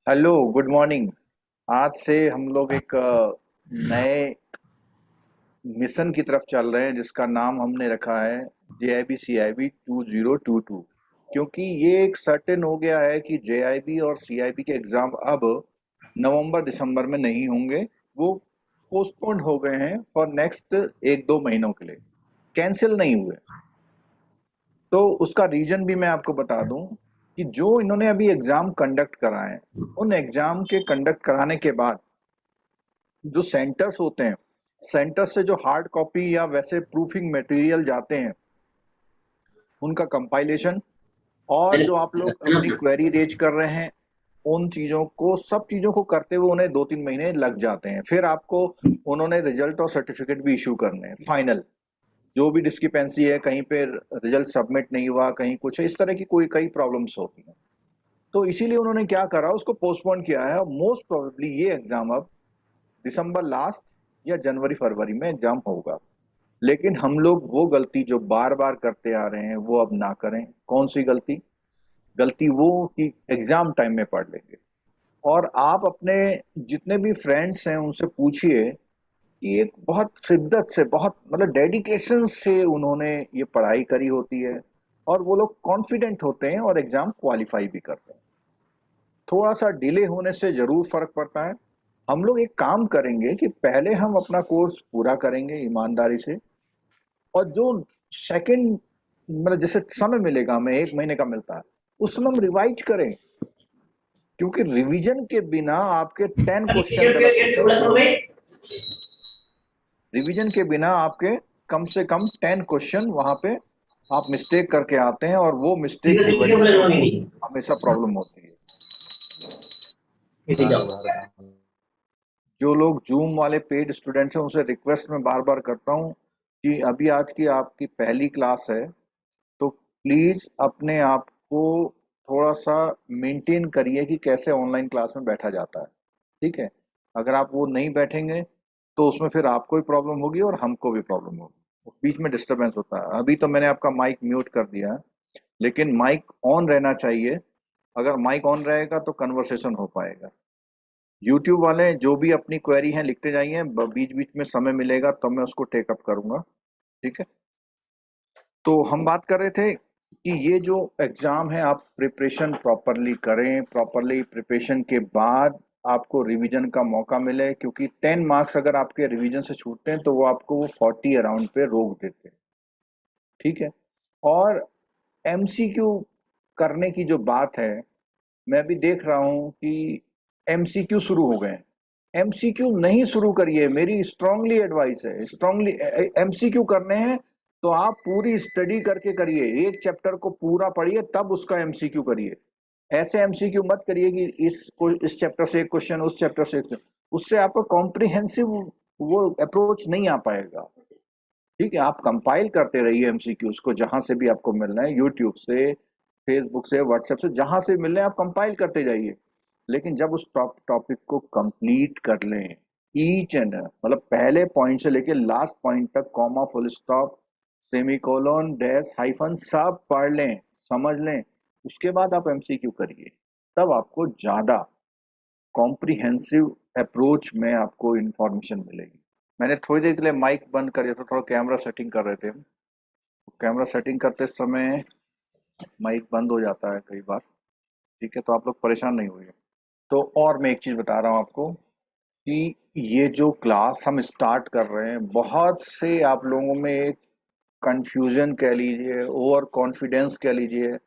Hello, good morning. आज से हम लोग एक नए मिशन की तरफ चल रहे हैं जिसका नाम हमने रखा है JIB CIB 2022। क्योंकि ये एक सर्टेन हो गया है कि JIB और CIB के एग्जाम अब नवंबर दिसंबर में नहीं होंगे। वो पोस्टपोन्ड हो गए हैं फॉर नेक्स्ट एक दो महीनों के लिए, कैंसिल नहीं हुए। तो उसका रीजन भी मैं आपको बता दूं कि जो इन्होंने अभी एग्जाम कंडक्ट कराए हैं, उन एग्जाम के कंडक्ट कराने के बाद जो सेंटर्स होते हैं, सेंटर्स से जो हार्ड कॉपी या वैसे प्रूफिंग मटेरियल जाते हैं, उनका कंपाइलेशन और जो आप लोग अपनी क्वेरी रेज कर रहे हैं, उन चीज़ों को, सब चीज़ों को करते हुए उन्हें 2-3 महीने लग जाते हैं। फिर आपको उन्होंने रिजल्ट और सर्टिफिकेट भी इशू करने हैं फाइनल। जो भी डिस्क्रिपेंसी है, कहीं पे रिजल्ट सबमिट नहीं हुआ, कहीं कुछ है, इस तरह की कोई कई प्रॉब्लम्स होती हैं। तो इसीलिए उन्होंने क्या करा, उसको पोस्टपोन किया है और मोस्ट प्रोबेबली ये एग्जाम अब दिसंबर लास्ट या जनवरी फरवरी में एग्जाम होगा। लेकिन हम लोग वो गलती जो बार बार करते आ रहे हैं वो अब ना करें। कौन सी गलती? गलती वो कि एग्जाम टाइम में पढ़ लेंगे। और आप अपने जितने भी फ्रेंड्स हैं उनसे पूछिए कि एक बहुत शिद्दत से, बहुत मतलब डेडिकेशन से उन्होंने ये पढ़ाई करी होती है, और वो लोग कॉन्फिडेंट होते हैं और एग्जाम क्वालिफाई भी करते हैं। थोड़ा सा डिले होने से जरूर फर्क पड़ता है। हम लोग एक काम करेंगे कि पहले हम अपना कोर्स पूरा करेंगे ईमानदारी से, और जो सेकंड मतलब जैसे समय मिलेगा, हमें एक महीने का मिलता है, उसमें हम रिवाइज करें। क्योंकि रिवीजन के बिना आपके 10 क्वेश्चन गलत होते हैं रोज। रिवीजन के बिना आपके कम से कम 10 क्वेश्चन वहां पे आप मिस्टेक करके आते हैं, और वो मिस्टेक की वजह से आपको हमेशा प्रॉब्लम होती है। जो लोग जूम वाले पेड स्टूडेंट्स हैं उनसे रिक्वेस्ट मैं बार बार करता हूँ कि अभी आज की आपकी पहली क्लास है, तो प्लीज अपने आप को थोड़ा सा मेंटेन करिए कि कैसे ऑनलाइन क्लास में बैठा जाता है। ठीक है? अगर आप वो नहीं बैठेंगे तो उसमें फिर आपको भी प्रॉब्लम होगी और हमको भी प्रॉब्लम होगी, बीच में डिस्टरबेंस होता है। अभी तो मैंने आपका माइक म्यूट कर दिया है, लेकिन माइक ऑन रहना चाहिए। अगर माइक ऑन रहेगा तो कन्वर्सेशन हो पाएगा। यूट्यूब वाले जो भी अपनी क्वेरी है लिखते जाइए, बीच बीच में समय मिलेगा तो मैं उसको टेकअप करूंगा। ठीक है? तो हम बात कर रहे थे कि ये जो एग्जाम है, आप प्रिपरेशन प्रॉपरली करें। प्रॉपरली प्रिपरेशन के बाद आपको रिवीजन का मौका मिले, क्योंकि 10 मार्क्स अगर आपके रिवीजन से छूटते हैं तो वो आपको वो 40 अराउंड पे रोक देते हैं। ठीक है? और MCQ करने की जो बात है, मैं भी देख रहा हूं कि MCQ शुरू हो गए हैं। MCQ नहीं शुरू करिए, मेरी स्ट्रांगली एडवाइस है। स्ट्रांगली MCQ करने हैं तो आप पूरी स्टडी करके करिए, एक चैप्टर को पूरा पढ़िए तब उसका MCQ करिए। ऐसे MCQ मत करिए कि इस चैप्टर से एक क्वेश्चन, उस चैप्टर से एक क्वेश्चन। उससे आपका कॉम्प्रिहेंसिव वो अप्रोच नहीं आ पाएगा। ठीक है? आप कंपाइल करते रहिए MCQs को, जहां से भी आपको मिल रहे हैं, यूट्यूब से, फेसबुक से, व्हाट्सएप से, जहां से मिल रहे हैं आप कंपाइल करते जाइए। लेकिन जब उस टॉपिक को कंप्लीट कर लें, ईच एंड मतलब पहले पॉइंट से लेके लास्ट पॉइंट तक, comma, full stop, semicolon, dash, hyphen सब पढ़ लें, समझ लें, उसके बाद आप MCQ करिए। तब आपको ज्यादा कॉम्प्रिहेंसिव अप्रोच में आपको इंफॉर्मेशन मिलेगी। मैंने थोड़ी देर के लिए माइक बंद कर दिया था, थोड़ा कैमरा सेटिंग कर रहे थे हम। कैमरा सेटिंग करते समय माइक बंद हो जाता है कई बार। ठीक है? तो आप लोग परेशान नहीं होइए। तो और मैं एक चीज़ बता रहा हूँ आपको कि ये जो क्लास हम स्टार्ट कर रहे हैं, बहुत से आप लोगों में एक कंफ्यूजन कह लीजिए, ओवर कॉन्फिडेंस कह लीजिए,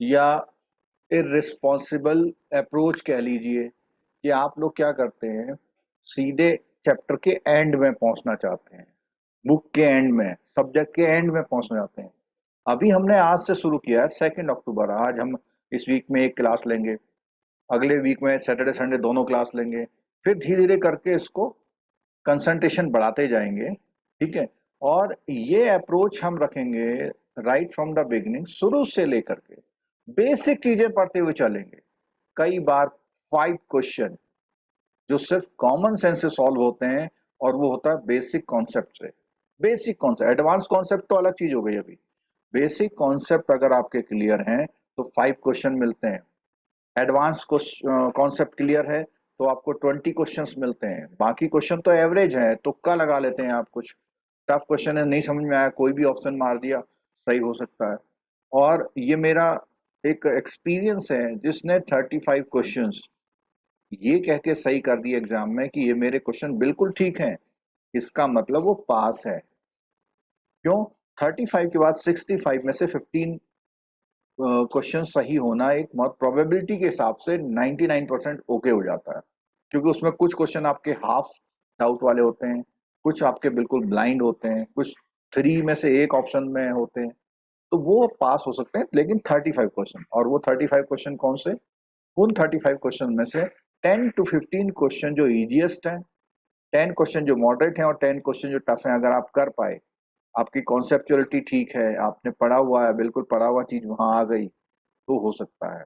या इररिस्पॉन्सिबल अप्रोच कह लीजिए, कि आप लोग क्या करते हैं, सीधे चैप्टर के एंड में पहुंचना चाहते हैं, बुक के एंड में, सब्जेक्ट के एंड में पहुंचना चाहते हैं। अभी हमने आज से शुरू किया है, 2 अक्टूबर। आज हम इस वीक में एक क्लास लेंगे, अगले वीक में सैटरडे संडे दोनों क्लास लेंगे, फिर धीरे धीरे करके इसको कंसंट्रेशन बढ़ाते जाएंगे। ठीक है? और ये अप्रोच हम रखेंगे राइट फ्रॉम द बिगिनिंग, शुरू से लेकर के बेसिक चीजें पढ़ते हुए चलेंगे। कई बार 5 क्वेश्चन जो सिर्फ कॉमन सेंस से सॉल्व होते हैं, और वो होता है बेसिक कॉन्सेप्ट से। बेसिक कॉन्सेप्ट, एडवांस कॉन्सेप्ट तो अलग चीज हो गई। अभी बेसिक कॉन्सेप्ट अगर आपके क्लियर हैं तो 5 क्वेश्चन मिलते हैं। एडवांस कॉन्सेप्ट क्लियर है तो आपको 20 क्वेश्चंस मिलते हैं, बाकी क्वेश्चन तो एवरेज है, तुक्का लगा लेते हैं आप, कुछ टफ क्वेश्चन है नहीं समझ में आया कोई भी ऑप्शन मार दिया, सही हो सकता है। और ये मेरा एक एक्सपीरियंस है, जिसने 35 क्वेश्चंस ये कह के सही कर दिए एग्जाम में कि ये मेरे क्वेश्चन बिल्कुल ठीक हैं, इसका मतलब वो पास है। क्यों? 35 के बाद 65 में से 15 क्वेश्चन सही होना एक बहुत प्रोबेबिलिटी के हिसाब से 99% ओके हो जाता है, क्योंकि उसमें कुछ क्वेश्चन आपके हाफ डाउट वाले होते हैं, कुछ आपके बिल्कुल ब्लाइंड होते हैं, कुछ 3 में से एक ऑप्शन में होते हैं, तो वो पास हो सकते हैं। लेकिन 35 क्वेश्चन, और वो 35 क्वेश्चन कौन से? उन 35 क्वेश्चन में से 10 to 15 क्वेश्चन जो इजीएस्ट हैं, 10 क्वेश्चन जो मॉडरेट हैं और 10 क्वेश्चन जो टफ हैं, अगर आप कर पाए, आपकी कॉन्सेप्चुअलिटी ठीक है, आपने पढ़ा हुआ है, बिल्कुल पढ़ा हुआ चीज वहां आ गई, तो हो सकता है।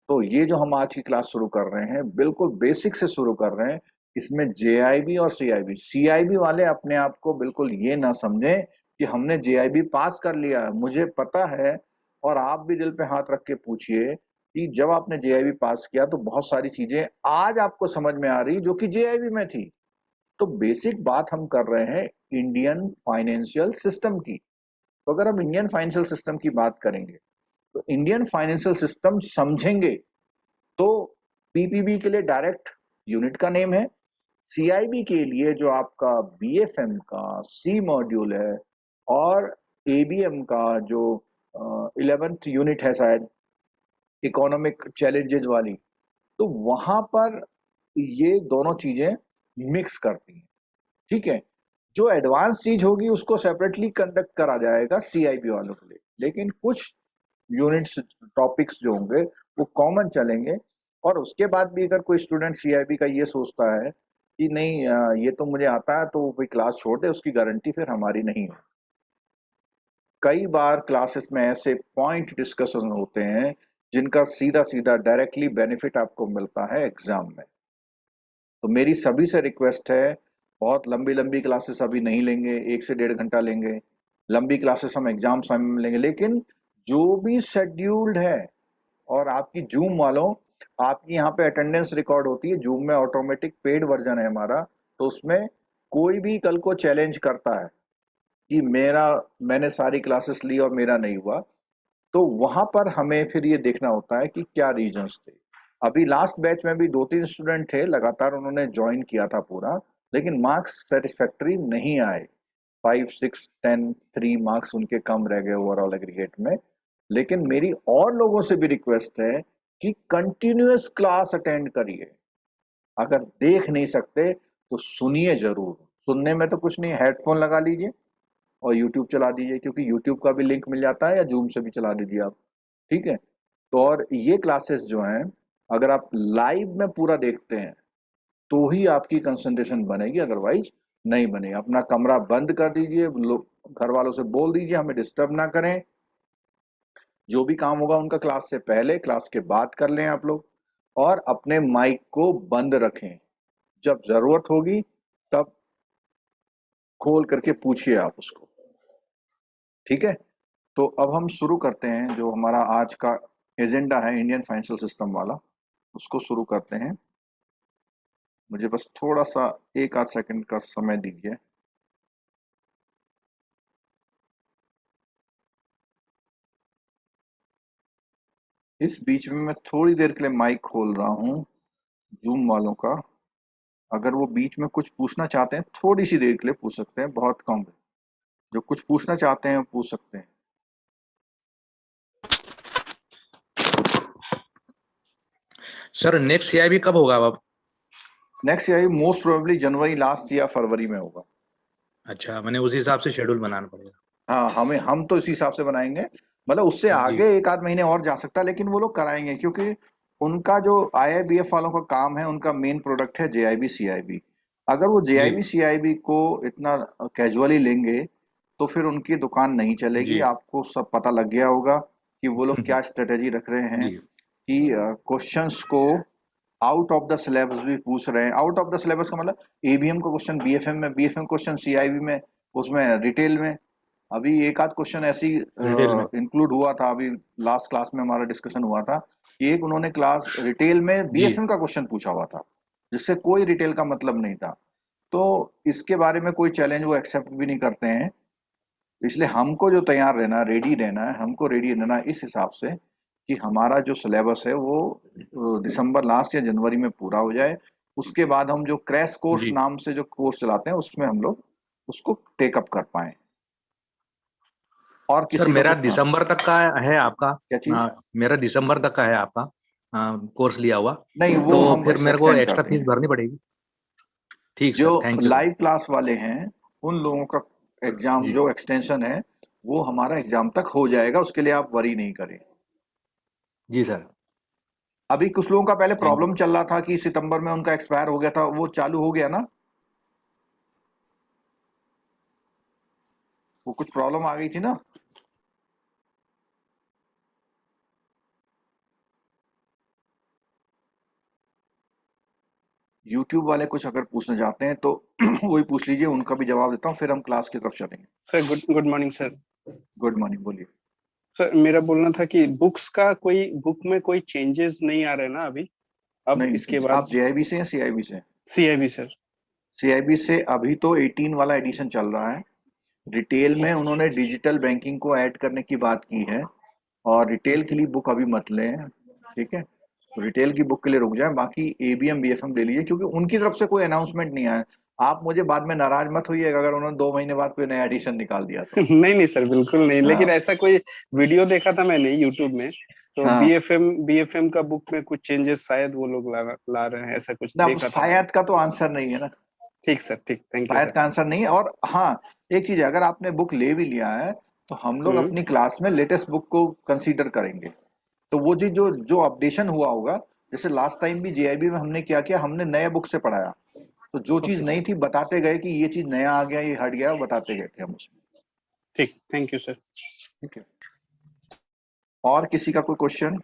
तो ये जो हम आज की क्लास शुरू कर रहे हैं, बिल्कुल बेसिक से शुरू कर रहे हैं। इसमें जेआईबी और सीआईबी, सीआईबी वाले अपने आप को बिल्कुल ये ना समझें कि हमने जेआईबी पास कर लिया है, मुझे पता है। और आप भी दिल पे हाथ रख के पूछिए कि जब आपने जेआईबी पास किया तो बहुत सारी चीजें आज आपको समझ में आ रही जो कि जेआईबी में थी। तो बेसिक बात हम कर रहे हैं इंडियन फाइनेंशियल सिस्टम की। तो अगर हम इंडियन फाइनेंशियल सिस्टम की बात करेंगे, तो इंडियन फाइनेंशियल सिस्टम समझेंगे तो पीपीबी के लिए डायरेक्ट यूनिट का नेम है, सीआईबी के लिए जो आपका बीएफएम का सी मॉड्यूल है, और एबीएम का जो 11th यूनिट है शायद, इकोनॉमिक चैलेंजेस वाली, तो वहां पर ये दोनों चीजें मिक्स करती हैं। ठीक है, जो एडवांस चीज होगी उसको सेपरेटली कंडक्ट करा जाएगा सीआईबी वालों के लिए, लेकिन कुछ यूनिट्स टॉपिक्स जो होंगे वो कॉमन चलेंगे। और उसके बाद भी अगर कोई स्टूडेंट सीआईबी का ये सोचता है कि नहीं ये तो मुझे आता है, तो वो कोई क्लास छोड़ दे, उसकी गारंटी फिर हमारी नहीं है। कई बार क्लासेस में ऐसे पॉइंट डिस्कशन होते हैं जिनका सीधा सीधा डायरेक्टली बेनिफिट आपको मिलता है एग्जाम में। तो मेरी सभी से रिक्वेस्ट है, बहुत लंबी लंबी क्लासेस अभी नहीं लेंगे, 1 से 1.5 घंटा लेंगे, लंबी क्लासेस हम एग्जाम समय में लेंगे। लेकिन जो भी शेड्यूल्ड है, और आपकी जूम वालों, आपकी यहाँ पे अटेंडेंस रिकॉर्ड होती है, जूम में ऑटोमेटिक पेड वर्जन है हमारा, तो उसमें कोई भी कल को चैलेंज करता है कि मैंने सारी क्लासेस ली और मेरा नहीं हुआ, तो वहां पर हमें फिर ये देखना होता है कि क्या रीजंस थे। अभी लास्ट बैच में भी 2-3 स्टूडेंट थे लगातार, उन्होंने ज्वाइन किया था पूरा, लेकिन मार्क्स सेटिस्फैक्टरी नहीं आए, 5, 6, 10, 3 मार्क्स उनके कम रह गए ओवरऑल एग्रीगेट में। लेकिन मेरी और लोगों से भी रिक्वेस्ट है कि कंटिन्यूअस क्लास अटेंड करिए। अगर देख नहीं सकते तो सुनिए जरूर, सुनने में तो कुछ नहीं, हेडफोन लगा लीजिए और यूट्यूब चला दीजिए, क्योंकि यूट्यूब का भी लिंक मिल जाता है, या जूम से भी चला दीजिए आप। ठीक है, तो और ये क्लासेस जो हैं, अगर आप लाइव में पूरा देखते हैं तो ही आपकी कंसंट्रेशन बनेगी, अदरवाइज नहीं बनेगी। अपना कमरा बंद कर दीजिए, घर वालों से बोल दीजिए हमें डिस्टर्ब ना करें, जो भी काम होगा उनका क्लास से पहले क्लास के बाद कर लें आप लोग, और अपने माइक को बंद रखें। जब जरूरत होगी तब खोल करके पूछिए आप उसको। ठीक है, तो अब हम शुरू करते हैं, जो हमारा आज का एजेंडा है इंडियन फाइनेंशियल सिस्टम वाला, उसको शुरू करते हैं। मुझे बस थोड़ा सा 1 आध सेकंड का समय दीजिए। इस बीच में मैं थोड़ी देर के लिए माइक खोल रहा हूँ जूम वालों का, अगर वो बीच में कुछ पूछना चाहते हैं थोड़ी सी देर के लिए पूछ सकते हैं, बहुत कम। जो कुछ पूछना चाहते हैं वो पूछ सकते हैं। सर नेक्स्ट सीआईबी कब होगा अब? नेक्स्ट ईयर मोस्ट प्रोबेबली जनवरी लास्ट या फरवरी में होगा। अच्छा, मैंने उसी हिसाब से शेड्यूल बनाना पड़ेगा। हाँ, हम तो इसी हिसाब से बनाएंगे, मतलब उससे जी आगे 1 आध महीने और जा सकता है, लेकिन वो लोग कराएंगे, क्योंकि उनका जो आईआईबीएफ वालों का काम है, उनका मेन प्रोडक्ट है जेआईबी सीआईबी। अगर वो जी जेआईबी सीआईबी को इतना कैजुअली लेंगे तो फिर उनकी दुकान नहीं चलेगी। जी आपको सब पता लग गया होगा कि वो लोग क्या स्ट्रेटेजी रख रहे हैं, जी कि क्वेश्चंस को आउट ऑफ द सिलेबस भी पूछ रहे हैं। आउट ऑफ द सिलेबस का मतलब एबीएम का क्वेश्चन बीएफएम में, बीएफएम क्वेश्चन सीआईबी में, उसमें डिटेल में। अभी एक आध क्वेश्चन ऐसी रिटेल में। इंक्लूड हुआ था, अभी लास्ट क्लास में हमारा डिस्कशन हुआ था कि एक उन्होंने क्लास रिटेल में जी बीएफएम का क्वेश्चन पूछा हुआ था, जिससे कोई रिटेल का मतलब नहीं था। तो इसके बारे में कोई चैलेंज वो एक्सेप्ट भी नहीं करते हैं। इसलिए हमको जो तैयार रहना, रेडी रहना है, हमको रेडी रहना है इस हिसाब से कि हमारा जो सिलेबस है वो दिसंबर लास्ट या जनवरी में पूरा हो जाए। उसके बाद हम जो क्रैश कोर्स जी नाम से जो कोर्स चलाते हैं उसमें हम लोग उसको टेकअप कर पाए। और सर, किसी का मेरा कुछ, हाँ, दिसंबर तक का है आपका। क्या चीज? मेरा दिसंबर तक का है आपका कोर्स लिया हुआ। नहीं, वो तो हम फिर मेरे को एक्सटेंड कर एक्स्ट्रा फीस देंगे। भरनी पड़ेगी? ठीक जो sir, thank you sir. Live class वाले हैं उन लोगों का एग्जाम जी जो एक्सटेंशन है वो हमारा एग्जाम तक हो जाएगा, उसके लिए आप वरी नहीं करें। जी सर, अभी कुछ लोगों का पहले थैंक यू। प्रॉब्लम चल रहा था कि सितंबर में उनका एक्सपायर हो गया था, वो चालू हो गया ना? वो कुछ प्रॉब्लम आ गई थी ना? यूट्यूब वाले कुछ अगर पूछना चाहते हैं तो वही पूछ लीजिए, उनका भी जवाब देता हूँ, फिर हम क्लास की तरफ चलेंगे। Sir good good morning sir. Good morning, बोलिए। सर मेरा बोलना था कि बुक्स का कोई बुक में कोई चेंजेस नहीं आ रहे ना अभी, अब इसके नहीं, बाद? आप जेआईबी से हैं सीआईबी से? CIB sir. सीआईबी से अभी तो 18 वाला एडिशन चल रहा है। रिटेल में उन्होंने डिजिटल बैंकिंग को ऐड करने की बात की है, और रिटेल के लिए बुक अभी मत लें, ठीक है? तो रिटेल की बुक के लिए रुक जाएं, बाकी एबीएम बीएफएम ले लीजिए, क्योंकि उनकी तरफ से कोई अनाउंसमेंट नहीं आया। आप मुझे बाद में नाराज मत होइएगा अगर उन्होंने 2 महीने बाद कोई नया एडिशन निकाल दिया तो। नहीं नहीं सर, बिल्कुल नहीं, लेकिन हाँ, ऐसा कोई वीडियो देखा था मैंने यूट्यूब में, तो हाँ। बीएफएम का बुक में कुछ चेंजेस शायद वो लोग ला रहे हैं, ऐसा कुछ ना, अब देखा था मैंने। शायद का तो आंसर नहीं है ना। ठीक सर, ठीक, थैंक यू शायद सर। का आंसर नहीं है। और हाँ, एक चीज है, अगर आपने बुक ले भी लिया है तो हम लोग हम्म। अपनी क्लास में लेटेस्ट बुक को कंसीडर करेंगे। तो वो चीज जो जो अपडेशन हुआ होगा, जैसे लास्ट टाइम भी जेआईबी में हमने क्या किया, हमने नए बुक से पढ़ाया। तो जो चीज ओके नहीं सर। थी बताते गए कि ये चीज नया आ गया, ये हट गया, वो बताते गए थे हम उसमें। ठीक, थैंक यू सर। ठीक है। और किसी का कोई क्वेश्चन?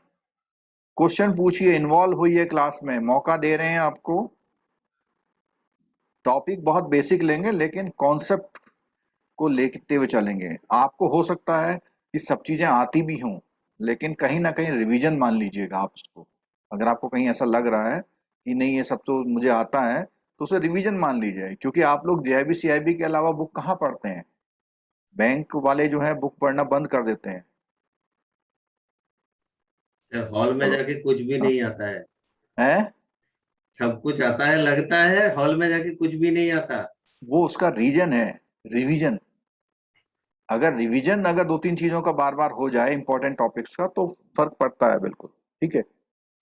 क्वेश्चन पूछिए, इन्वॉल्व हुई क्लास में, मौका दे रहे हैं आपको। टॉपिक बहुत बेसिक लेंगे लेकिन कॉन्सेप्ट को लेते हुए चलेंगे। आपको हो सकता है कि सब चीजें आती भी हों, लेकिन कहीं ना कहीं रिवीजन मान लीजिएगा आप उसको। अगर आपको कहीं ऐसा लग रहा है कि नहीं ये सब तो मुझे आता है, तो उसे रिवीजन मान लीजिए, क्योंकि आप लोग जेआईबी सीआईबी के अलावा बुक कहाँ पढ़ते हैं? बैंक वाले जो है बुक पढ़ना बंद कर देते हैं। सर हॉल में चलो, जाके कुछ भी हाँ, नहीं आता है। है। सब कुछ आता है लगता है, हॉल में जाके कुछ भी नहीं आता। वो उसका रीजन है, रिवीजन। अगर रिवीजन अगर दो तीन चीजों का बार बार हो जाए इंपॉर्टेंट टॉपिक्स का, तो फर्क पड़ता है बिल्कुल। ठीक है,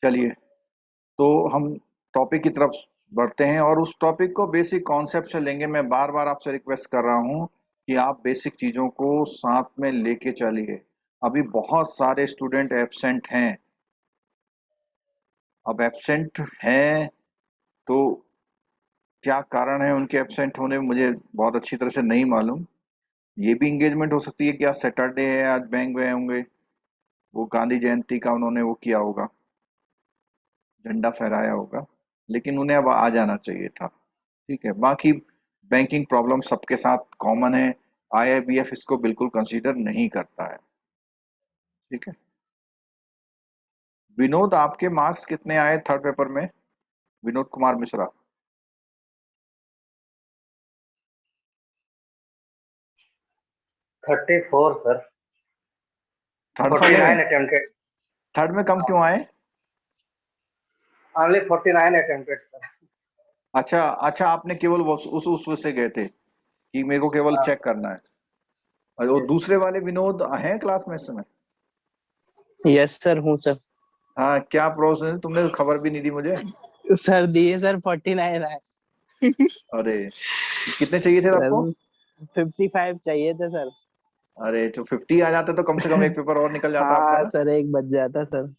चलिए। तो हम टॉपिक की तरफ बढ़ते हैं, और उस टॉपिक को बेसिक कॉन्सेप्ट से लेंगे। मैं बार बार आपसे रिक्वेस्ट कर रहा हूँ कि आप बेसिक चीज़ों को साथ में लेके चलिए। अभी बहुत सारे स्टूडेंट एब्सेंट हैं। अब एब्सेंट हैं तो क्या कारण है उनके एब्सेंट होने में, मुझे बहुत अच्छी तरह से नहीं मालूम। ये भी इंगेजमेंट हो सकती है कि आज सैटरडे है, आज बैंक गए होंगे, वो गांधी जयंती का उन्होंने वो किया होगा, झंडा फहराया होगा, लेकिन उन्हें अब आ जाना चाहिए था। ठीक है, बाकी बैंकिंग प्रॉब्लम सबके साथ कॉमन है। आईआईबीएफ इसको बिल्कुल कंसीडर नहीं करता है। ठीक है। विनोद, आपके मार्क्स कितने आए थर्ड पेपर में? विनोद कुमार मिश्रा। 34 सर। थर्ड वाले में? 49 अटेम्प्टेड। थर्ड में कम क्यों आए? Only 49 attempted sir. अच्छा अच्छा, आपने केवल उस से गए थे कि मेरे को केवल हाँ चेक करना है। और वो दूसरे वाले विनोद हैं क्लास में इस समय? यस सर, हूँ सर। हाँ, क्या प्रोसेस है? तुमने तो खबर भी नहीं दी मुझे। सर दिए सर, 49 आए। अरे, कितने चाहिए थे आपको? सर 55 चाहिए थे सर। अरे, तो 50 आ जाते तो कम से कम एक पेपर और निकल जाता आपका हाँ ना। सर, एक बच जाता सर।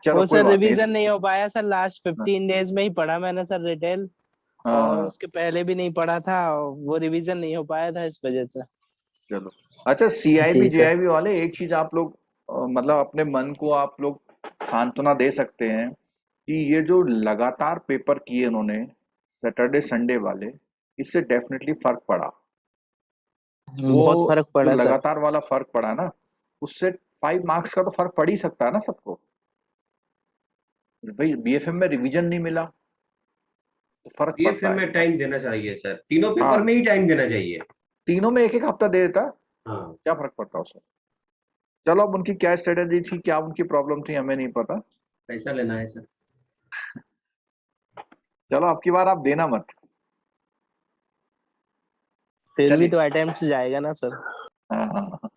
चलो, वो कोई सर बात नहीं रिवीजन नहीं हो पाया सर, लास्ट हाँ, 15 डेज में ही पढ़ा मैंने सर रिटेल। हाँ, और हाँ, उसके पहले भी नहीं पढ़ा था, वो रिवीजन नहीं हो पाया था इस वजह से। चलो। अच्छा, सीआईबी जी सर। जेआईबी वाले एक चीज आप लोग मतलब अपने मन को आप लोग सांत्वना दे सकते हैं कि ये जो लगातार पेपर किए उन्होंने सैटरडे संडे वाले, इससे डेफिनेटली फर्क पड़ा। बहुत वो फर्क जो पड़ा सर। लगातार वाला फर्क पड़ा ना, उससे 5 मार्क्स का तो फर्क पड़ ही सकता है ना सबको। भाई बीएफएम में रिवीजन नहीं मिला तो फर्क पड़ता बीएफएम है। में टाइम देना चाहिए सर, तीनों पेपर हाँ, में ही टाइम देना चाहिए। तीनों में एक एक हफ्ता दे देता, हाँ, क्या फर्क पड़ता उससे। चलो अब उनकी क्या स्ट्रेटेजी थी, क्या उनकी प्रॉब्लम थी, हमें नहीं पता। पैसा लेना है सर। चलो अब की बार आप देना मत। फिर भी चलिए। तो अटेम्प्ट जाएगा ना सर। हाँ हाँ हाँ।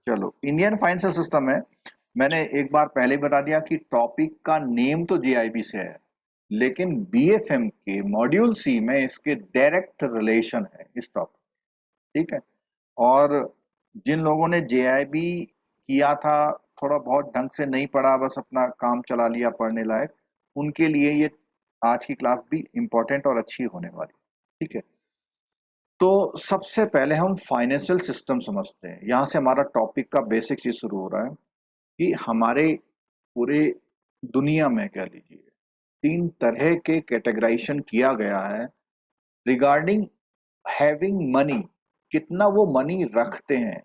चलो, इंडियन फाइनेंशियल सिस्टम है, मैंने एक बार पहले बता दिया कि टॉपिक का नेम तो जेआईबी से है, लेकिन बीएफएम के मॉड्यूल सी में इसके डायरेक्ट रिलेशन है इस टॉपिक। ठीक है। और जिन लोगों ने जेआईबी किया था, थोड़ा बहुत ढंग से नहीं पढ़ा, बस अपना काम चला लिया पढ़ने लायक, उनके लिए ये आज की क्लास भी इम्पोर्टेंट और अच्छी होने वाली। ठीक है। तो सबसे पहले हम फाइनेंशियल सिस्टम समझते हैं, यहाँ से हमारा टॉपिक का बेसिक चीज शुरू हो रहा है कि हमारे पूरे दुनिया में कह लीजिए 3 तरह के कैटेगराइजेशन किया गया है रिगार्डिंग हैविंग मनी, कितना वो मनी रखते हैं।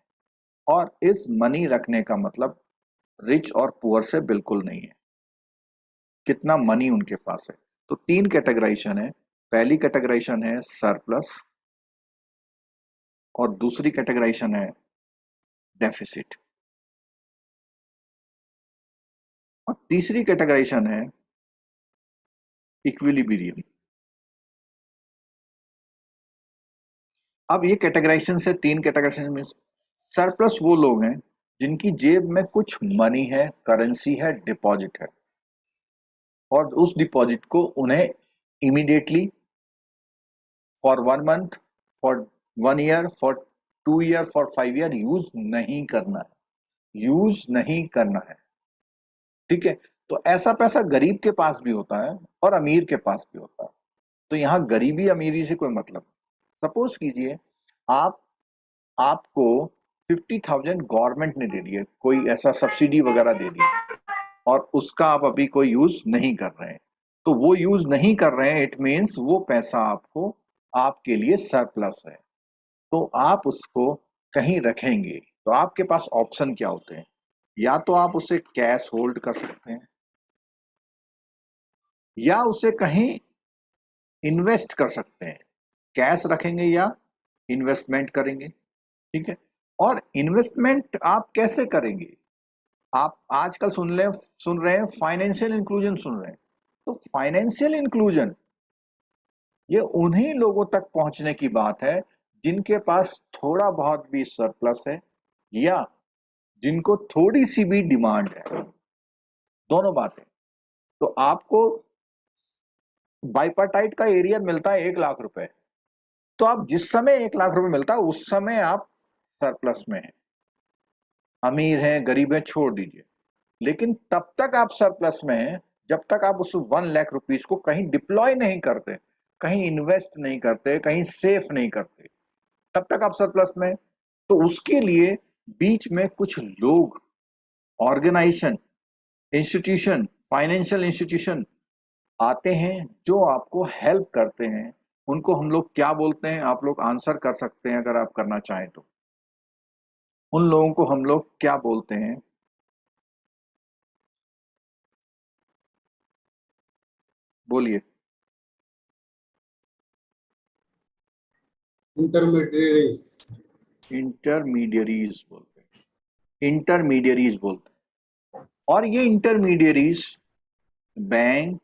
और इस मनी रखने का मतलब रिच और पुअर से बिल्कुल नहीं है, कितना मनी उनके पास है। तो 3 कैटेगराइजेशन है। पहली कैटेगराइजेशन है सरप्लस, और दूसरी कैटेगराइजेशन है डेफिसिट, और तीसरी कैटेगराइजेशन है इक्विलिब्रियम। अब ये कैटेगराइजेशन से 3 कैटेगराइजेशन में सरप्लस वो लोग हैं जिनकी जेब में कुछ मनी है, करेंसी है, डिपॉजिट है, और उस डिपॉजिट को उन्हें immediately for 1 month, for 1 year, for 2 year, for 5 year use नहीं करना है, यूज नहीं करना है। ठीक है। तो ऐसा पैसा गरीब के पास भी होता है और अमीर के पास भी होता है। तो यहाँ गरीबी अमीरी से कोई मतलब। सपोज कीजिए आप आपको 50,000 गवर्नमेंट ने दे दिए, कोई ऐसा सब्सिडी वगैरह दे दी, और उसका आप अभी कोई यूज नहीं कर रहे हैं। तो वो यूज नहीं कर रहे हैं, इट मीन्स वो पैसा आपको आपके लिए सरप्लस है, तो आप उसको कहीं रखेंगे। तो आपके पास ऑप्शन क्या होते हैं, या तो आप उसे कैश होल्ड कर सकते हैं, या उसे कहीं इन्वेस्ट कर सकते हैं। कैश रखेंगे या इन्वेस्टमेंट करेंगे। ठीक है। और इन्वेस्टमेंट आप कैसे करेंगे, आप आजकल सुन रहे हैं फाइनेंशियल इंक्लूजन सुन रहे हैं। तो फाइनेंशियल इंक्लूजन ये उन्हीं लोगों तक पहुंचने की बात है जिनके पास थोड़ा बहुत भी सरप्लस है, या जिनको थोड़ी सी भी डिमांड है। दोनों बातें। तो आपको बाइपाटाइट का एरिया मिलता है 1 लाख रुपए, तो आप जिस समय 1 लाख रुपए मिलता है उस समय आप सरप्लस में हैं। अमीर हैं गरीब हैं छोड़ दीजिए, लेकिन तब तक आप सरप्लस में हैं जब तक आप उस 1 लाख रुपीज को कहीं डिप्लॉय नहीं करते, कहीं इन्वेस्ट नहीं करते, कहीं सेफ नहीं करते, तब तक आप सरप्लस में। तो उसके लिए बीच में कुछ लोग, ऑर्गेनाइजेशन, इंस्टीट्यूशन, फाइनेंशियल इंस्टीट्यूशन आते हैं जो आपको हेल्प करते हैं। उनको हम लोग क्या बोलते हैं, आप लोग आंसर कर सकते हैं अगर आप करना चाहें तो। उन लोगों को हम लोग क्या बोलते हैं, बोलिए। इंटरमीडिएरीज। इंटरमीडियरीज बोलते हैं, इंटरमीडियरीज बोलते हैं। और ये intermediaries bank,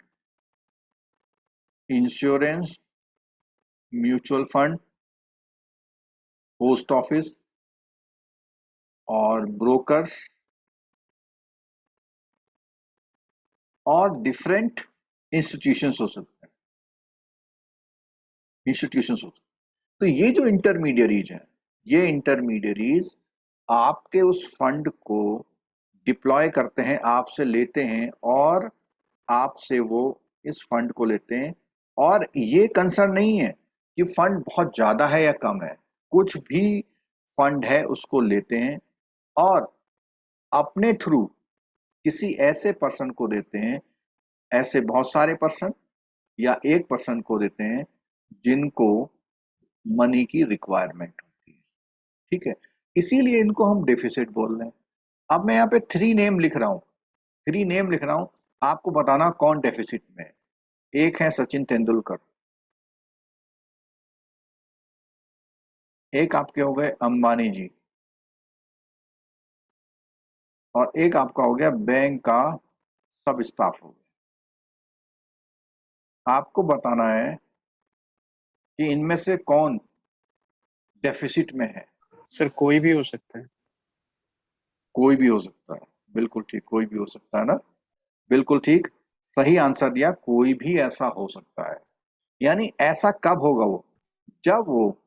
insurance, mutual fund, post office और ब्रोकर्स और डिफरेंट इंस्टीट्यूशंस हो सकते हैं, इंस्टीट्यूशंस हो सकते हैं। तो ये जो इंटरमीडियरीज हैं, ये इंटरमीडियरीज आपके उस फंड को डिप्लॉय करते हैं, आपसे लेते हैं, और आपसे वो इस फंड को लेते हैं। और ये कंसर्न नहीं है कि फंड बहुत ज्यादा है या कम है, कुछ भी फंड है उसको लेते हैं और अपने थ्रू किसी ऐसे पर्सन को देते हैं ऐसे बहुत सारे पर्सन या एक पर्सन को देते हैं जिनको मनी की रिक्वायरमेंट होती है, ठीक है, इसीलिए इनको हम डेफिसिट बोल रहे हैं। अब मैं यहाँ पे 3 नेम लिख रहा हूँ, 3 नेम लिख रहा हूँ, आपको बताना कौन डेफिसिट में है। एक है सचिन तेंदुलकर, एक आपके हो गए अंबानी जी, और एक आपका हो गया बैंक का सब स्टाफ हो गया। आपको बताना है कि इनमें से कौन डेफिसिट में है। सर कोई भी हो सकता है। कोई भी हो सकता है, बिल्कुल ठीक, कोई भी हो सकता है ना, बिल्कुल ठीक, सही आंसर दिया, कोई भी ऐसा हो सकता है। यानी ऐसा कब होगा वो, जब वो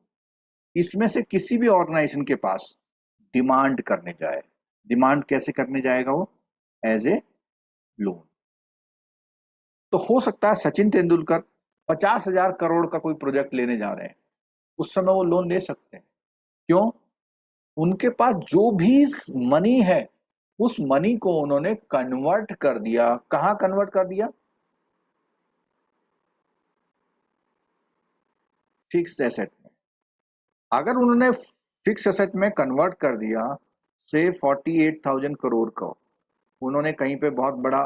इसमें से किसी भी ऑर्गेनाइजेशन के पास डिमांड करने जाए। डिमांड कैसे करने जाएगा वो, एज ए लोन। तो हो सकता है सचिन तेंदुलकर 50,000 करोड़ का कोई प्रोजेक्ट लेने जा रहे हैं, उस समय वो लोन ले सकते हैं। क्यों, उनके पास जो भी मनी है उस मनी को उन्होंने कन्वर्ट कर दिया। कहां कन्वर्ट कर दिया, फिक्स्ड एसेट में। अगर उन्होंने फिक्स एसेट में कन्वर्ट कर दिया, से 48,000 करोड़ का उन्होंने कहीं पे बहुत बड़ा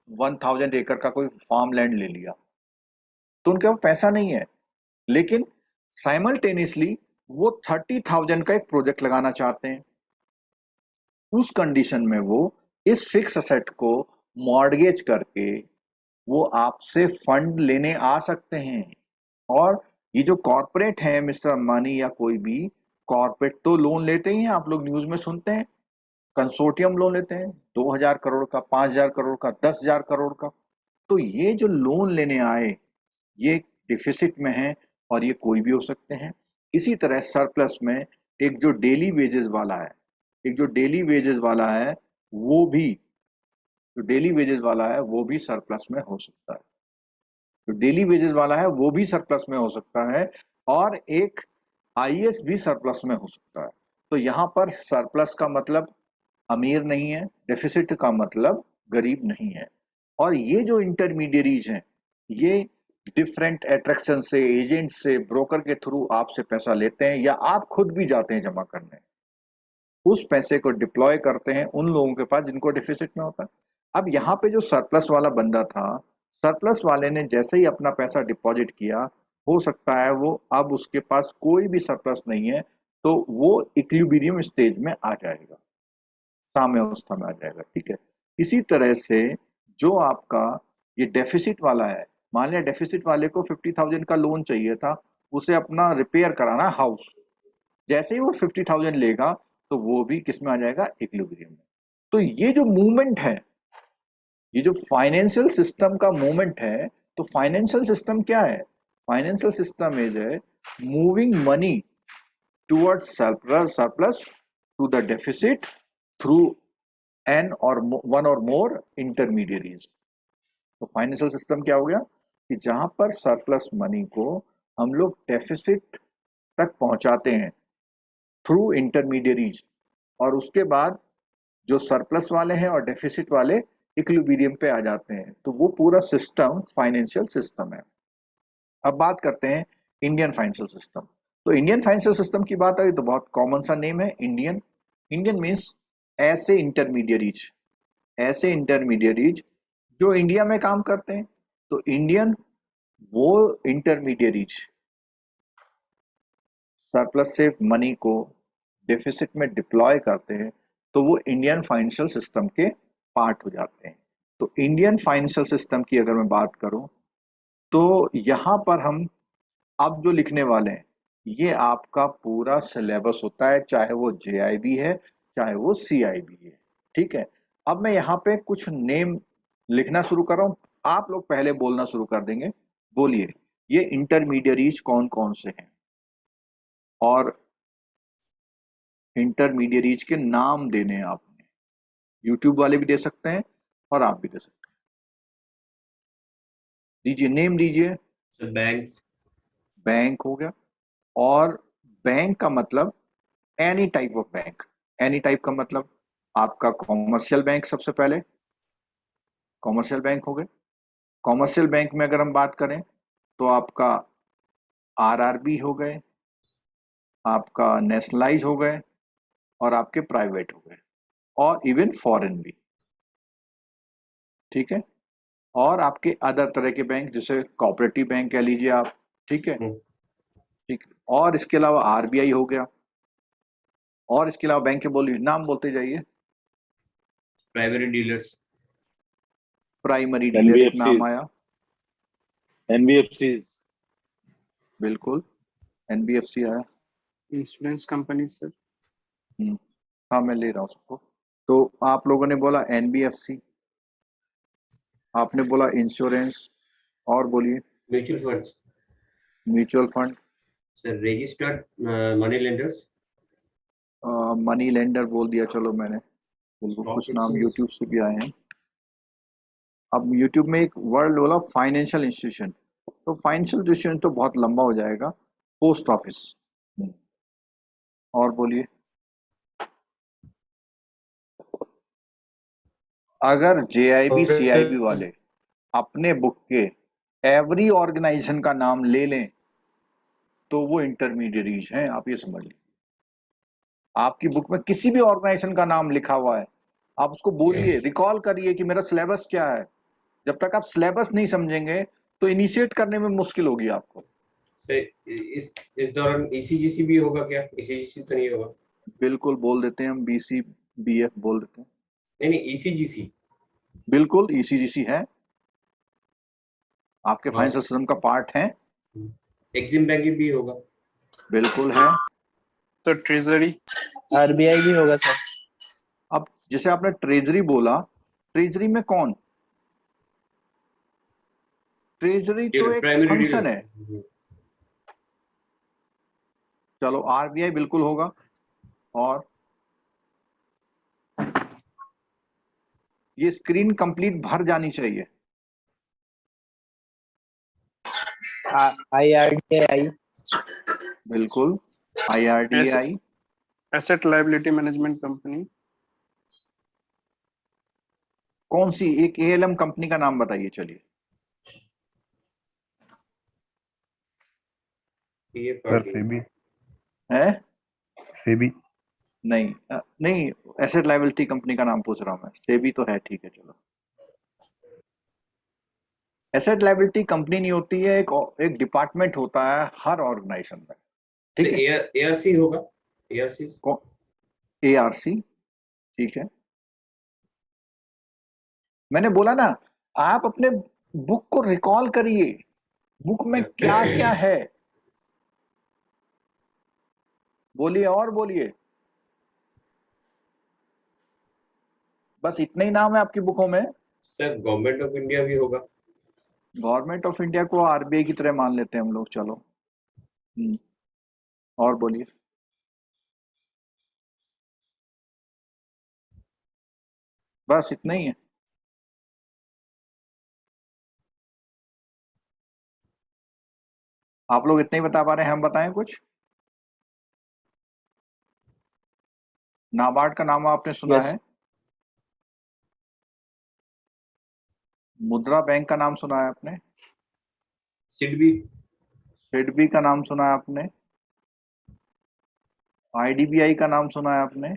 1000 एकड़ का कोई फार्म लैंड ले लिया, तो उनके पास पैसा नहीं है, लेकिन साइमल्टेनियसली वो 30,000 का एक प्रोजेक्ट लगाना चाहते हैं। उस कंडीशन में वो इस फिक्स एसेट को मॉर्गेज करके वो आपसे फंड लेने आ सकते हैं। और ये जो कॉर्पोरेट है, मिस्टर अंबानी या कोई भी कॉर्पोरेट, तो लोन लेते ही हैं, आप लोग न्यूज में सुनते हैं, कंसोर्टियम लोन लेते हैं 2,000 करोड़ का, 5,000 करोड़ का, 10,000 करोड़ का। तो ये जो लोन लेने आए ये डिफिसिट में है और ये कोई भी हो सकते हैं। इसी तरह सरप्लस में एक जो डेली वेजेस वाला है, एक जो डेली वेजेस वाला है वो भी, जो डेली वेजेस वाला है वो भी सरप्लस में हो सकता है। जो डेली वेजेस वाला है वो भी सरप्लस में हो सकता है, और एक आईएएस भी सरप्लस में हो सकता है। तो यहाँ पर सरप्लस का मतलब अमीर नहीं है, डेफिसिट का मतलब गरीब नहीं है। और ये जो इंटरमीडियरीज हैं ये डिफरेंट एट्रैक्शन से, एजेंट से, ब्रोकर के थ्रू आपसे पैसा लेते हैं, या आप खुद भी जाते हैं जमा करने, उस पैसे को डिप्लॉय करते हैं उन लोगों के पास जिनको डिफिसिट में होता है। अब यहाँ पे जो सरप्लस वाला बंदा था, सरप्लस वाले ने जैसे ही अपना पैसा डिपॉजिट किया, हो सकता है वो अब उसके पास कोई भी सरप्लस नहीं है, तो वो इक्विलिब्रियम स्टेज में आ जाएगा, साम्यावस्था में आ जाएगा, ठीक है। इसी तरह से जो आपका ये डेफिसिट वाला है, मान लिया डेफिसिट वाले को 50,000 का लोन चाहिए था, उसे अपना रिपेयर कराना हाउस, जैसे ही वो 50,000 लेगा तो वो भी किस में आ जाएगा, इक्विलिब्रियम में। तो ये जो मूवमेंट है, ये जो फाइनेंशियल सिस्टम का मूवमेंट है, तो फाइनेंशियल सिस्टम क्या है, फाइनेंशियल सिस्टम इज है moving money towards surplus to the deficit through an or one or more intermediaries. तो फाइनेंशियल सिस्टम क्या हो गया कि जहां पर सरप्लस मनी को हम लोग डेफिसिट तक पहुंचाते हैं थ्रू इंटरमीडियरीज, और उसके बाद जो सरप्लस वाले हैं और डेफिसिट वाले इक्विलिब्रियम पे आ जाते हैं। तो वो पूरा सिस्टम फाइनेंशियल सिस्टम है। अब बात करते हैं इंडियन फाइनेंशियल सिस्टम। तो इंडियन फाइनेंशियल सिस्टम की बात आई तो बहुत कॉमन सा नेम है इंडियन। इंडियन मीन्स ऐसे इंटरमीडियरीज, ऐसे इंटरमीडियरीज जो इंडिया में काम करते हैं। तो इंडियन वो इंटरमीडियरीज सरप्लस से मनी को डेफिसिट में डिप्लॉय करते हैं, तो वो इंडियन फाइनेंशियल सिस्टम के पार्ट हो जाते हैं। तो इंडियन फाइनेंशियल सिस्टम की अगर मैं बात करूं तो यहाँ पर हम अब जो लिखने वाले हैं ये आपका पूरा सिलेबस होता है, चाहे वो जेआईबी है चाहे वो सीआईबी है, ठीक है। अब मैं यहाँ पे कुछ नेम लिखना शुरू कर रहा हूँ, आप लोग पहले बोलना शुरू कर देंगे। बोलिए ये इंटरमीडियरीज कौन कौन से हैं, और इंटरमीडियरीज के नाम देने हैं आपने। यूट्यूब वाले भी दे सकते हैं और आप भी दे सकते हैं। दीजिए, नेम दीजिए। बैंक्स। बैंक हो गया, और बैंक का मतलब any type of bank. Any type का मतलब आपका कॉमर्शियल बैंक सबसे पहले, कॉमर्शियल बैंक हो गए। कॉमर्शियल बैंक में अगर हम बात करें तो आपका आरआरबी हो गए, आपका नेशनलाइज हो गए और आपके प्राइवेट हो गए और इवन फॉरेन भी, ठीक है। और आपके अदर तरह के बैंक जैसे कोऑपरेटिव बैंक कह लीजिए आप, ठीक है, ठीक है। और इसके अलावा आरबीआई हो गया, और इसके अलावा बैंक के बोलिए, नाम बोलते जाइए। प्राइमरी डीलर्स, प्राइमरी डीलर एक नाम आया, एनबीएफसी, बिल्कुल एनबीएफसी आया। Insurance company sir. हाँ मैं ले रहा हूँ सबको। तो आप लोगों ने बोला एनबीएफसी, आपने बोला इंश्योरेंस, और बोलिए। Mutual funds mutual fund, sir, registered money lenders, money lender बोल दिया, चलो मैंने, बिल्कुल Stock कुछ नाम exchange. यूट्यूब से भी आए हैं। अब यूट्यूब में एक वर्ड बोला फाइनेंशियल इंस्टीट्यूशन, तो फाइनेंशियल इंस्टीट्यूशन तो बहुत लंबा हो जाएगा। पोस्ट ऑफिस, और बोलिए। अगर जेआईबी सीआईबी वाले अपने बुक के एवरी ऑर्गेनाइजेशन का नाम ले लें तो वो इंटरमीडिएरीज हैं, आप ये समझ लीजिए। आपकी बुक में किसी भी ऑर्गेनाइजेशन का नाम लिखा हुआ है, आप उसको बोलिए, रिकॉल करिए कि मेरा सिलेबस क्या है। जब तक आप सिलेबस नहीं समझेंगे तो इनिशिएट करने में मुश्किल होगी आपको। सर इस दौरान ईसीजीसी भी होगा क्या? ईसीजीसी तो नहीं होगा? बिल्कुल बोल देते हैं हम, बीसी बीएफ बोल देते हैं। नहीं, ईसीजीसी। बिल्कुल ईसीजीसी है, आपके हाँ। फाइनेंशियल सिस्टम का पार्ट है। एक्जिम बैंक भी होगा? बिल्कुल है। तो ट्रेजरी, आरबीआई भी होगा सर। अब जैसे आपने ट्रेजरी बोला, ट्रेजरी में कौन? ट्रेजरी तो एक फंक्शन है। चलो आरबीआई बिल्कुल होगा, और ये स्क्रीन कंप्लीट भर जानी चाहिए। आईआरडीआई, बिल्कुल IRDI. Asset liability management company. कौन सी? एक एएलएम कंपनी का नाम बताइए, चलिए। सर सेबी, है? सेबी, नहीं नहीं, एसेट लायबिलिटी कंपनी का नाम पूछ रहा हूं मैं। सेबी तो है, ठीक है चलो। एसेट लायबिलिटी कंपनी नहीं होती है, एक डिपार्टमेंट होता है हर ऑर्गेनाइजेशन में, ठीक है। एआरसी होगा? एआरसी, एआरसी, ठीक है। मैंने बोला ना, आप अपने बुक को रिकॉल करिए, बुक में क्या क्या है, बोलिए और बोलिए। बस इतने ही नाम है आपकी बुकों में? सर गवर्नमेंट ऑफ इंडिया भी होगा? गवर्नमेंट ऑफ इंडिया को आरबीआई की तरह मान लेते हैं हम लोग, चलो। और बोलिए। बस इतना ही है। आप लोग इतना ही बता पा रहे हैं, हम बताएं कुछ? नाबार्ड का नाम आपने सुना Yes. है? मुद्रा बैंक का नाम सुना है आपने? सिडबी? सिडबी का नाम सुना है आपने? आईडीबीआई का नाम सुना है आपने?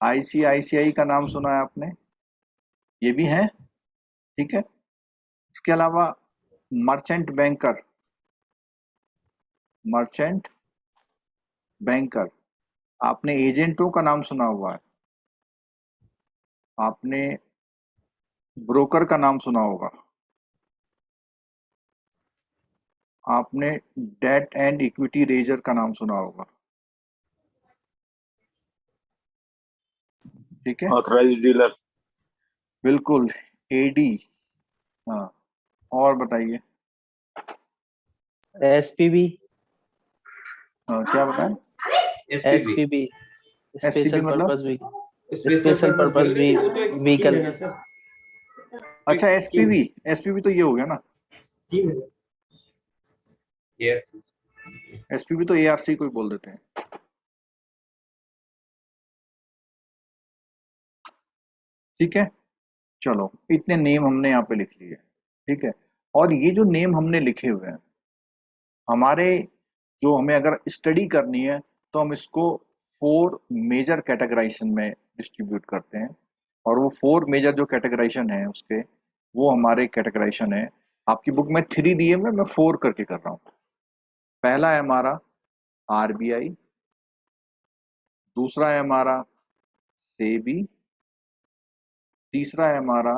आईसीआईसीआई का नाम सुना है आपने? ये भी है, ठीक है। इसके अलावा मर्चेंट बैंकर, मर्चेंट बैंकर, आपने एजेंटों का नाम सुना हुआ है, आपने ब्रोकर का नाम सुना होगा, आपने डेट एंड इक्विटी रेजर का नाम सुना होगा, ठीक है। ऑथराइज्ड डीलर, बिल्कुल एडी। हाँ, और बताइए। एसपीबी, क्या बताएं? एसपीबी, स्पेशल मतलब? Purpose special purpose vehicle. अच्छा एसपीवी, एसपीवी तो ये हो गया ना, एसपीवी तो एआरसी को ही बोल देते हैं, ठीक है। चलो इतने नेम हमने यहाँ पे लिख लिए, ठीक है। और ये जो नेम हमने लिखे हुए हैं, हमारे जो हमें अगर स्टडी करनी है तो हम इसको 4 मेजर कैटेगराइजेशन में डिस्ट्रीब्यूट करते हैं। और वो 4 मेजर जो कैटेगराइजेशन है उसके, वो हमारे कैटेगराइजेशन है। आपकी बुक में 3 दिए हुए, मैं 4 करके कर रहा हूँ। पहला है हमारा आरबीआई, दूसरा है हमारा सेबी, तीसरा है हमारा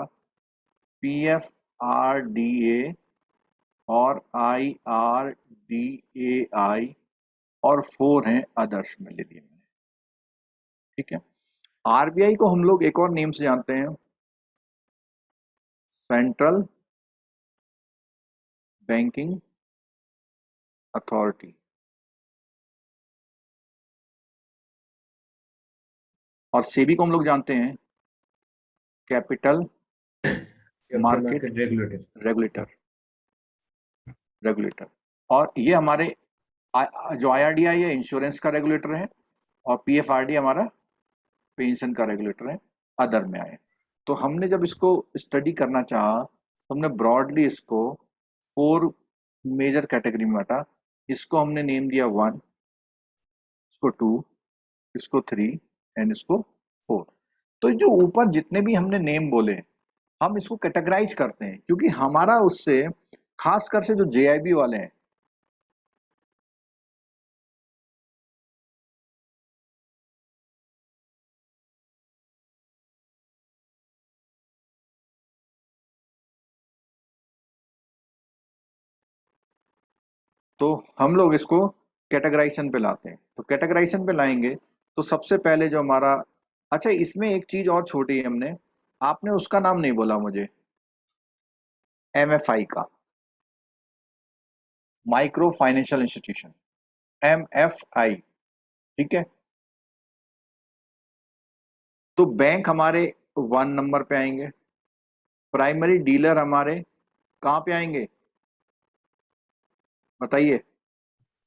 पीएफआरडीए और आईआरडीएआई, और 4 हैं अदर्स में ले दिए मैंने, ठीक है। आरबीआई को हम लोग एक और नेम से जानते हैं, सेंट्रल बैंकिंग अथॉरिटी। और सेबी को हम लोग जानते हैं कैपिटल मार्केट रेगुलेटर। और ये हमारे जो आईआरडीआई है इंश्योरेंस का रेगुलेटर है, और पीएफआरडी हमारा पेंशन का रेगुलेटर है, अदर में आए। तो हमने जब इसको स्टडी करना चाहा तो हमने ब्रॉडली इसको 4 मेजर कैटेगरी में बांटा। इसको हमने नेम दिया 1, इसको 2, इसको 3 एंड इसको 4। तो जो ऊपर जितने भी हमने नेम बोले, हम इसको कैटेगराइज करते हैं, क्योंकि हमारा उससे खासकर से जो जेआईबी वाले हैं, तो हम लोग इसको कैटेगराइजेशन पे लाते हैं। तो कैटेगराइजेशन पे लाएंगे तो सबसे पहले जो हमारा, अच्छा इसमें एक चीज और छोटी है, हमने, आपने उसका नाम नहीं बोला मुझे, एमएफआई का, माइक्रो फाइनेंशियल इंस्टीट्यूशन, एमएफआई, ठीक है। तो बैंक हमारे 1 नंबर पे आएंगे। प्राइमरी डीलर हमारे कहाँ पे आएंगे, बताइए,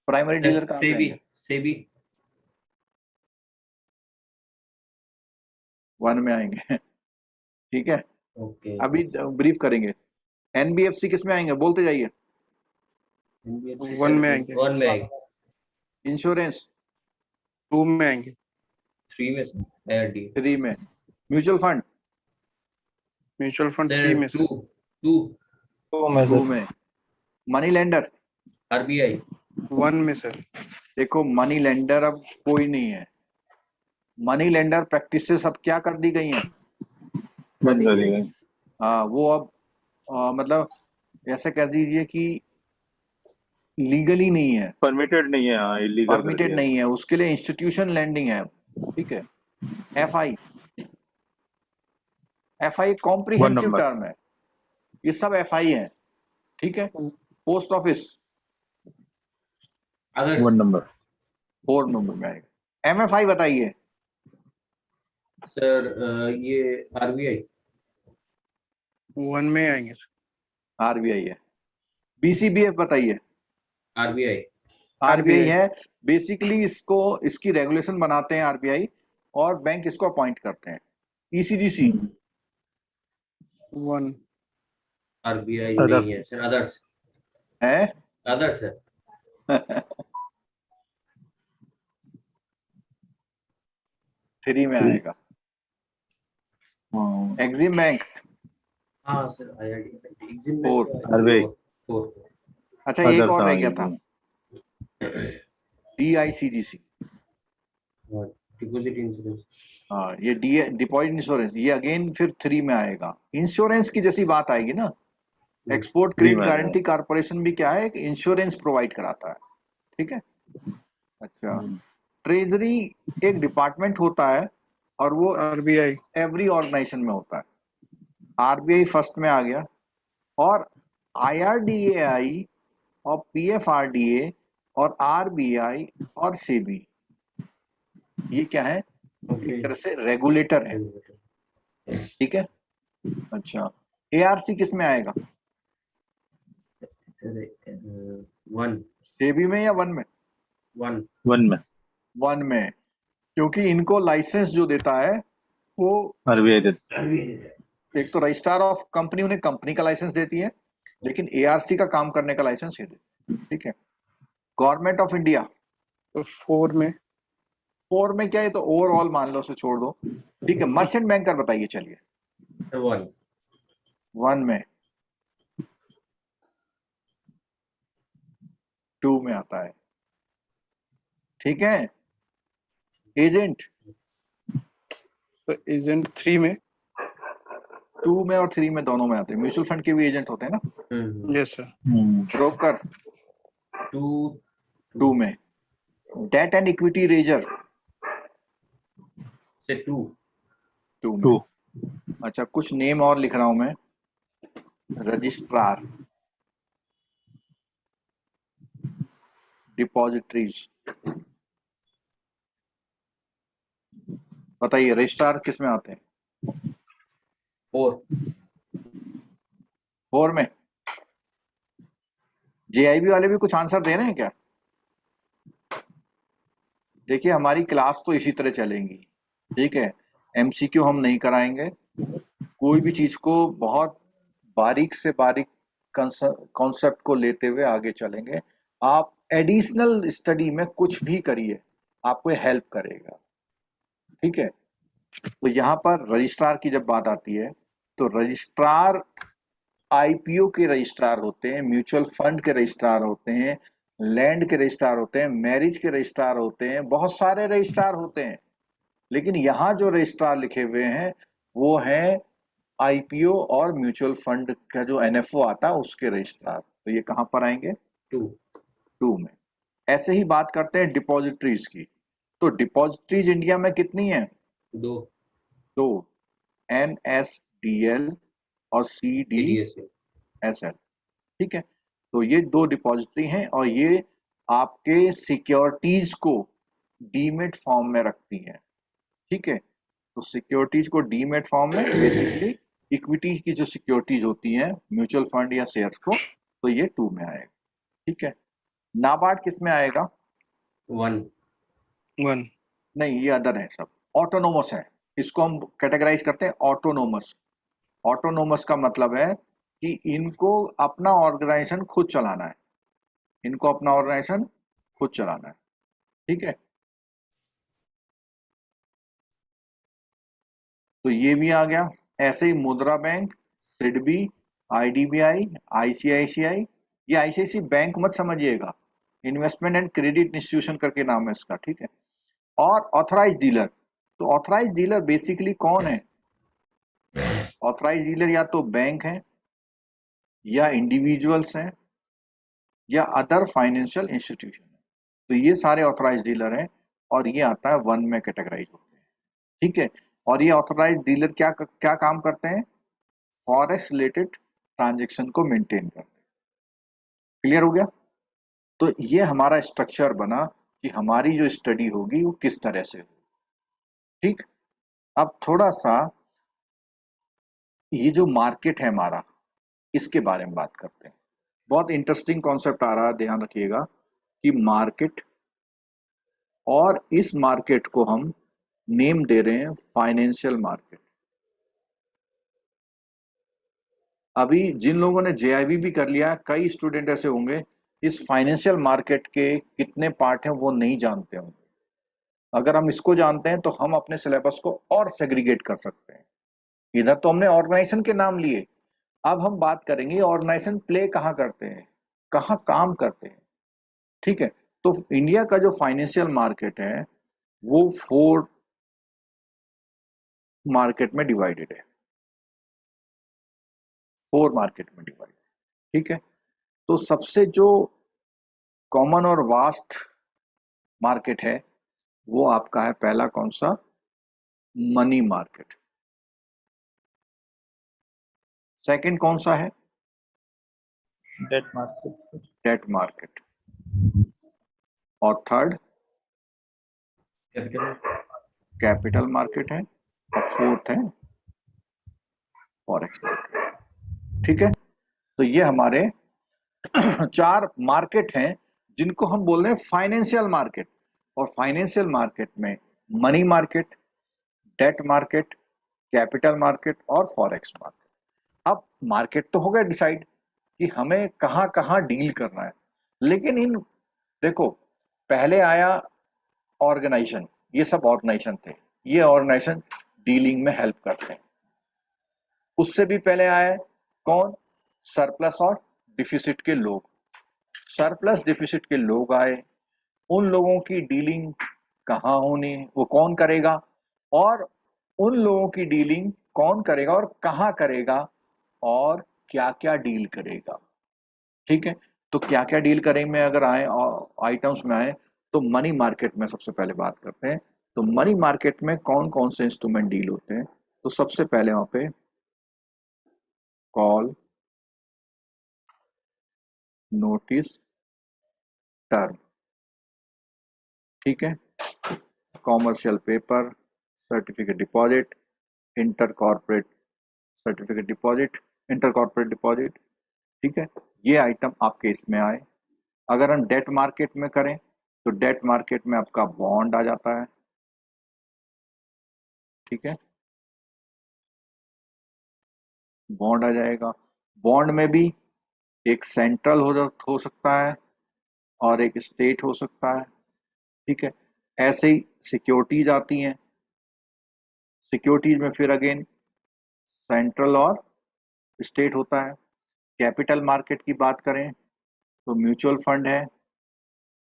प्राइमरी डीलर कहाँ पे आएंगे? सेबी 1 में आएंगे, ठीक है। ओके। अभी ब्रीफ करेंगे। एनबीएफसी किस में आएंगे, बोलते जाइए। 1 में आएंगे। 1 में आएंगे। इंश्योरेंस 2 में आएंगे। 3 में आईआरडी 3 में। म्यूचुअल फंड म्यूचुअल फंड 3 में सर। 2 में 2 सर। में। मनी लेंडर आरबीआई 1 में सर। देखो मनी लेंडर अब कोई नहीं है। मनी लेंडर प्रैक्टिसेस अब क्या कर दी गई हैं, बंद कर दी गई। हाँ वो अब मतलब ऐसे कह दीजिए कि लीगली नहीं है, परमिटेड नहीं है, हाँ इलीगल परमिटेड नहीं है, उसके लिए इंस्टीट्यूशन लैंडिंग है, ठीक है। FI comprehensive number. टर्म है, ये सब एफआई है, ठीक है। Post office others 1 number. 4 number में आएगा। एमएफआई बताइए, सर ये आरबीआई 1 में आएंगे सर। आरबीआई है। बीसीबीएफ बताइए, आरबीआई आरबीआई है। बेसिकली इसको, इसकी रेगुलेशन बनाते हैं आरबीआई, और बैंक इसको अपॉइंट करते हैं। ECGC 1 RBI Others. नहीं है सर, अदर्स है। अदर्स है। 3 में आएगा। एक्सिम बैंक हाँ सर आईआरडी एग्जिम में 4। RBI 4। अच्छा एक और रह गया था, डीआईसीजीसी, डिपॉजिट इंश्योरेंस हाँ ये डिपॉजिट इंश्योरेंस, ये अगेन फिर 3 में आएगा। इंश्योरेंस की जैसी बात आएगी ना, एक्सपोर्ट क्रेडिट में आएगा। गारंटी कारपोरेशन भी क्या है, इंश्योरेंस प्रोवाइड कराता है, ठीक है। अच्छा ट्रेजरी एक डिपार्टमेंट होता है, और वो आरबीआई एवरी ऑर्गेनाइजेशन में होता है। आरबीआई फर्स्ट में आ गया, और आईआरडीएआई और पीएफआरडीए और आरबीआई और सेबी, ये क्या है, एक तरह से रेगुलेटर है, ठीक है। अच्छा एआरसी किस में आएगा, 1 सेबी में या 1 में? 1 1 में 1 में, क्योंकि इनको लाइसेंस जो देता है वो आरबीआई देता एक तो रजिस्ट्रार ऑफ कंपनी उन्हें कंपनी का लाइसेंस देती है, लेकिन एआरसी का काम करने का लाइसेंस ये देती है। ठीक है। गवर्नमेंट ऑफ इंडिया तो 4 में 4 में क्या है, तो ओवरऑल मान लो, उसे छोड़ दो। ठीक है। मर्चेंट बैंकर बताइए, चलिए। 1 1 में, 2 में आता है। ठीक है। एजेंट तो एजेंट 3 में। 2 में और 3 में दोनों में आते हैं। म्यूचुअल फंड के भी एजेंट होते हैं ना। Yes sir. ब्रोकर 2 में। डेट एंड इक्विटी रेजर से 2 में। अच्छा, कुछ नेम और लिख रहा हूं मैं। Registrar, depositories. बताइए रजिस्ट्रार किस में आते हैं? 4 में। जेआईबी वाले भी कुछ आंसर दे रहे हैं क्या? देखिए हमारी क्लास तो इसी तरह चलेंगी। ठीक है। एमसीक्यू हम नहीं कराएंगे, कोई भी चीज को बहुत बारीक से बारीक कॉन्सेप्ट को लेते हुए आगे चलेंगे। आप एडिशनल स्टडी में कुछ भी करिए, आपको हेल्प करेगा। ठीक है। तो यहाँ पर रजिस्ट्रार की जब बात आती है, तो रजिस्ट्रार आईपीओ के रजिस्ट्रार होते हैं, म्यूचुअल फंड के रजिस्ट्रार होते हैं, लैंड के रजिस्ट्रार होते हैं, मैरिज के रजिस्ट्रार होते हैं, बहुत सारे रजिस्ट्रार होते हैं। लेकिन यहाँ जो रजिस्ट्रार लिखे हुए हैं वो हैं आईपीओ और म्यूचुअल फंड का जो एनएफओ आता है उसके रजिस्ट्रार। तो ये कहाँ पर आएंगे? 2 में। ऐसे ही बात करते हैं डिपॉजिटरीज की। तो डिपॉजिटरीज इंडिया में कितनी है? 2। NSDL और CDSL। ठीक है। तो ये 2 डिपॉजिटरी हैं और ये आपके सिक्योरिटीज को डीमेट फॉर्म में रखती हैं। ठीक है। तो सिक्योरिटीज को डीमेट फॉर्म में, बेसिकली इक्विटी की जो सिक्योरिटीज होती हैं म्यूचुअल फंड या शेयर्स को, तो ये 2 में आएगा। ठीक है। नाबार्ड किस में आएगा? 1 नहीं, ये अदर है, सब ऑटोनोमस है। इसको हम कैटेगराइज करते हैं ऑटोनोमस। ऑटोनोमस का मतलब है कि इनको अपना ऑर्गेनाइजेशन खुद चलाना है, इनको अपना ऑर्गेनाइजेशन खुद चलाना है। ठीक है। तो ये भी आ गया। ऐसे ही मुद्रा बैंक, सिडबी, आईडीबीआई, आईसीआईसीआई। ये आईसीआईसीआई बैंक मत समझिएगा, इन्वेस्टमेंट एंड क्रेडिट इंस्टीट्यूशन करके नाम है इसका। ठीक है। और ऑथराइज डीलर। तो ऑथराइज डीलर बेसिकली कौन है? ऑथराइज डीलर या तो बैंक है, या इंडिविजुअल्स हैं, या अदर फाइनेंशियल इंस्टीट्यूशन है। तो ये सारे ऑथराइज डीलर हैं और ये आता है 1 में कैटेगराइज होते हैं। ठीक है। और ये ऑथराइज डीलर क्या काम करते हैं? फॉरेक्स रिलेटेड ट्रांजेक्शन को मेंटेन करते हैं। क्लियर हो गया? तो ये हमारा स्ट्रक्चर बना कि हमारी जो स्टडी होगी वो किस तरह से होगी। ठीक। अब थोड़ा सा ये जो मार्केट है हमारा, इसके बारे में बात करते हैं। बहुत इंटरेस्टिंग कॉन्सेप्ट आ रहा है, ध्यान रखिएगा कि मार्केट, और इस मार्केट को हम नेम दे रहे हैं फाइनेंशियल मार्केट। अभी जिन लोगों ने जेआईबी भी कर लिया, कई स्टूडेंट ऐसे होंगे इस फाइनेंशियल मार्केट के कितने पार्ट हैं वो नहीं जानते होंगे। अगर हम इसको जानते हैं तो हम अपने सिलेबस को और सेग्रीगेट कर सकते हैं। इधर तो हमने ऑर्गेनाइजेशन के नाम लिए, अब हम बात करेंगे ऑर्गेनाइजेशन प्ले कहाँ करते हैं, कहाँ काम करते हैं। ठीक है। तो इंडिया का जो फाइनेंशियल मार्केट है वो 4 मार्केट में डिवाइडेड है। 4 मार्केट में डिवाइडेड। ठीक है। तो सबसे जो कॉमन और वास्ट मार्केट है वो आपका है पहला, कौन सा? Money market. सेकंड कौन सा है? Debt market. और थर्ड कैपिटल मार्केट है। और फोर्थ है फॉरेक्स मार्केट। ठीक है। तो ये हमारे 4 मार्केट हैं जिनको हम बोल रहे हैं फाइनेंशियल मार्केट। और फाइनेंशियल मार्केट में money market, debt market, capital market और फॉरेक्स मार्केट। अब मार्केट तो हो गया डिसाइड कि हमें कहाँ कहाँ डील करना है, लेकिन इन देखो पहले आया ऑर्गेनाइजेशन, ये सब ऑर्गेनाइजेशन थे, ये ऑर्गेनाइजेशन डीलिंग में हेल्प करते हैं। उससे भी पहले आए कौन? सरप्लस और डिफिसिट के लोग। सरप्लस डिफिसिट के लोग आए, उन लोगों की डीलिंग कहाँ होनी, वो कौन करेगा, और उन लोगों की डीलिंग कौन करेगा और कहाँ करेगा और क्या क्या डील करेगा। ठीक है, तो क्या क्या डील करेंगे अगर आए आइटम्स में आए तो मनी मार्केट में सबसे पहले बात करते हैं। तो मनी मार्केट में कौन कौन से इंस्ट्रूमेंट डील होते हैं? तो सबसे पहले वहां पे कॉल, नोटिस, टर्म, ठीक है, commercial paper, certificate deposit, inter corporate certificate deposit, inter corporate deposit, ठीक है, ये आइटम आपके इसमें आए। अगर हम डेट मार्केट में करें तो डेट मार्केट में आपका बॉन्ड आ जाता है, ठीक है, बॉन्ड आ जाएगा। बॉन्ड में भी एक सेंट्रल हो सकता है और एक स्टेट हो सकता है, ठीक है। ऐसे ही सिक्योरिटीज आती हैं, सिक्योरिटीज में फिर अगेन सेंट्रल और स्टेट होता है। कैपिटल मार्केट की बात करें तो म्यूचुअल फंड है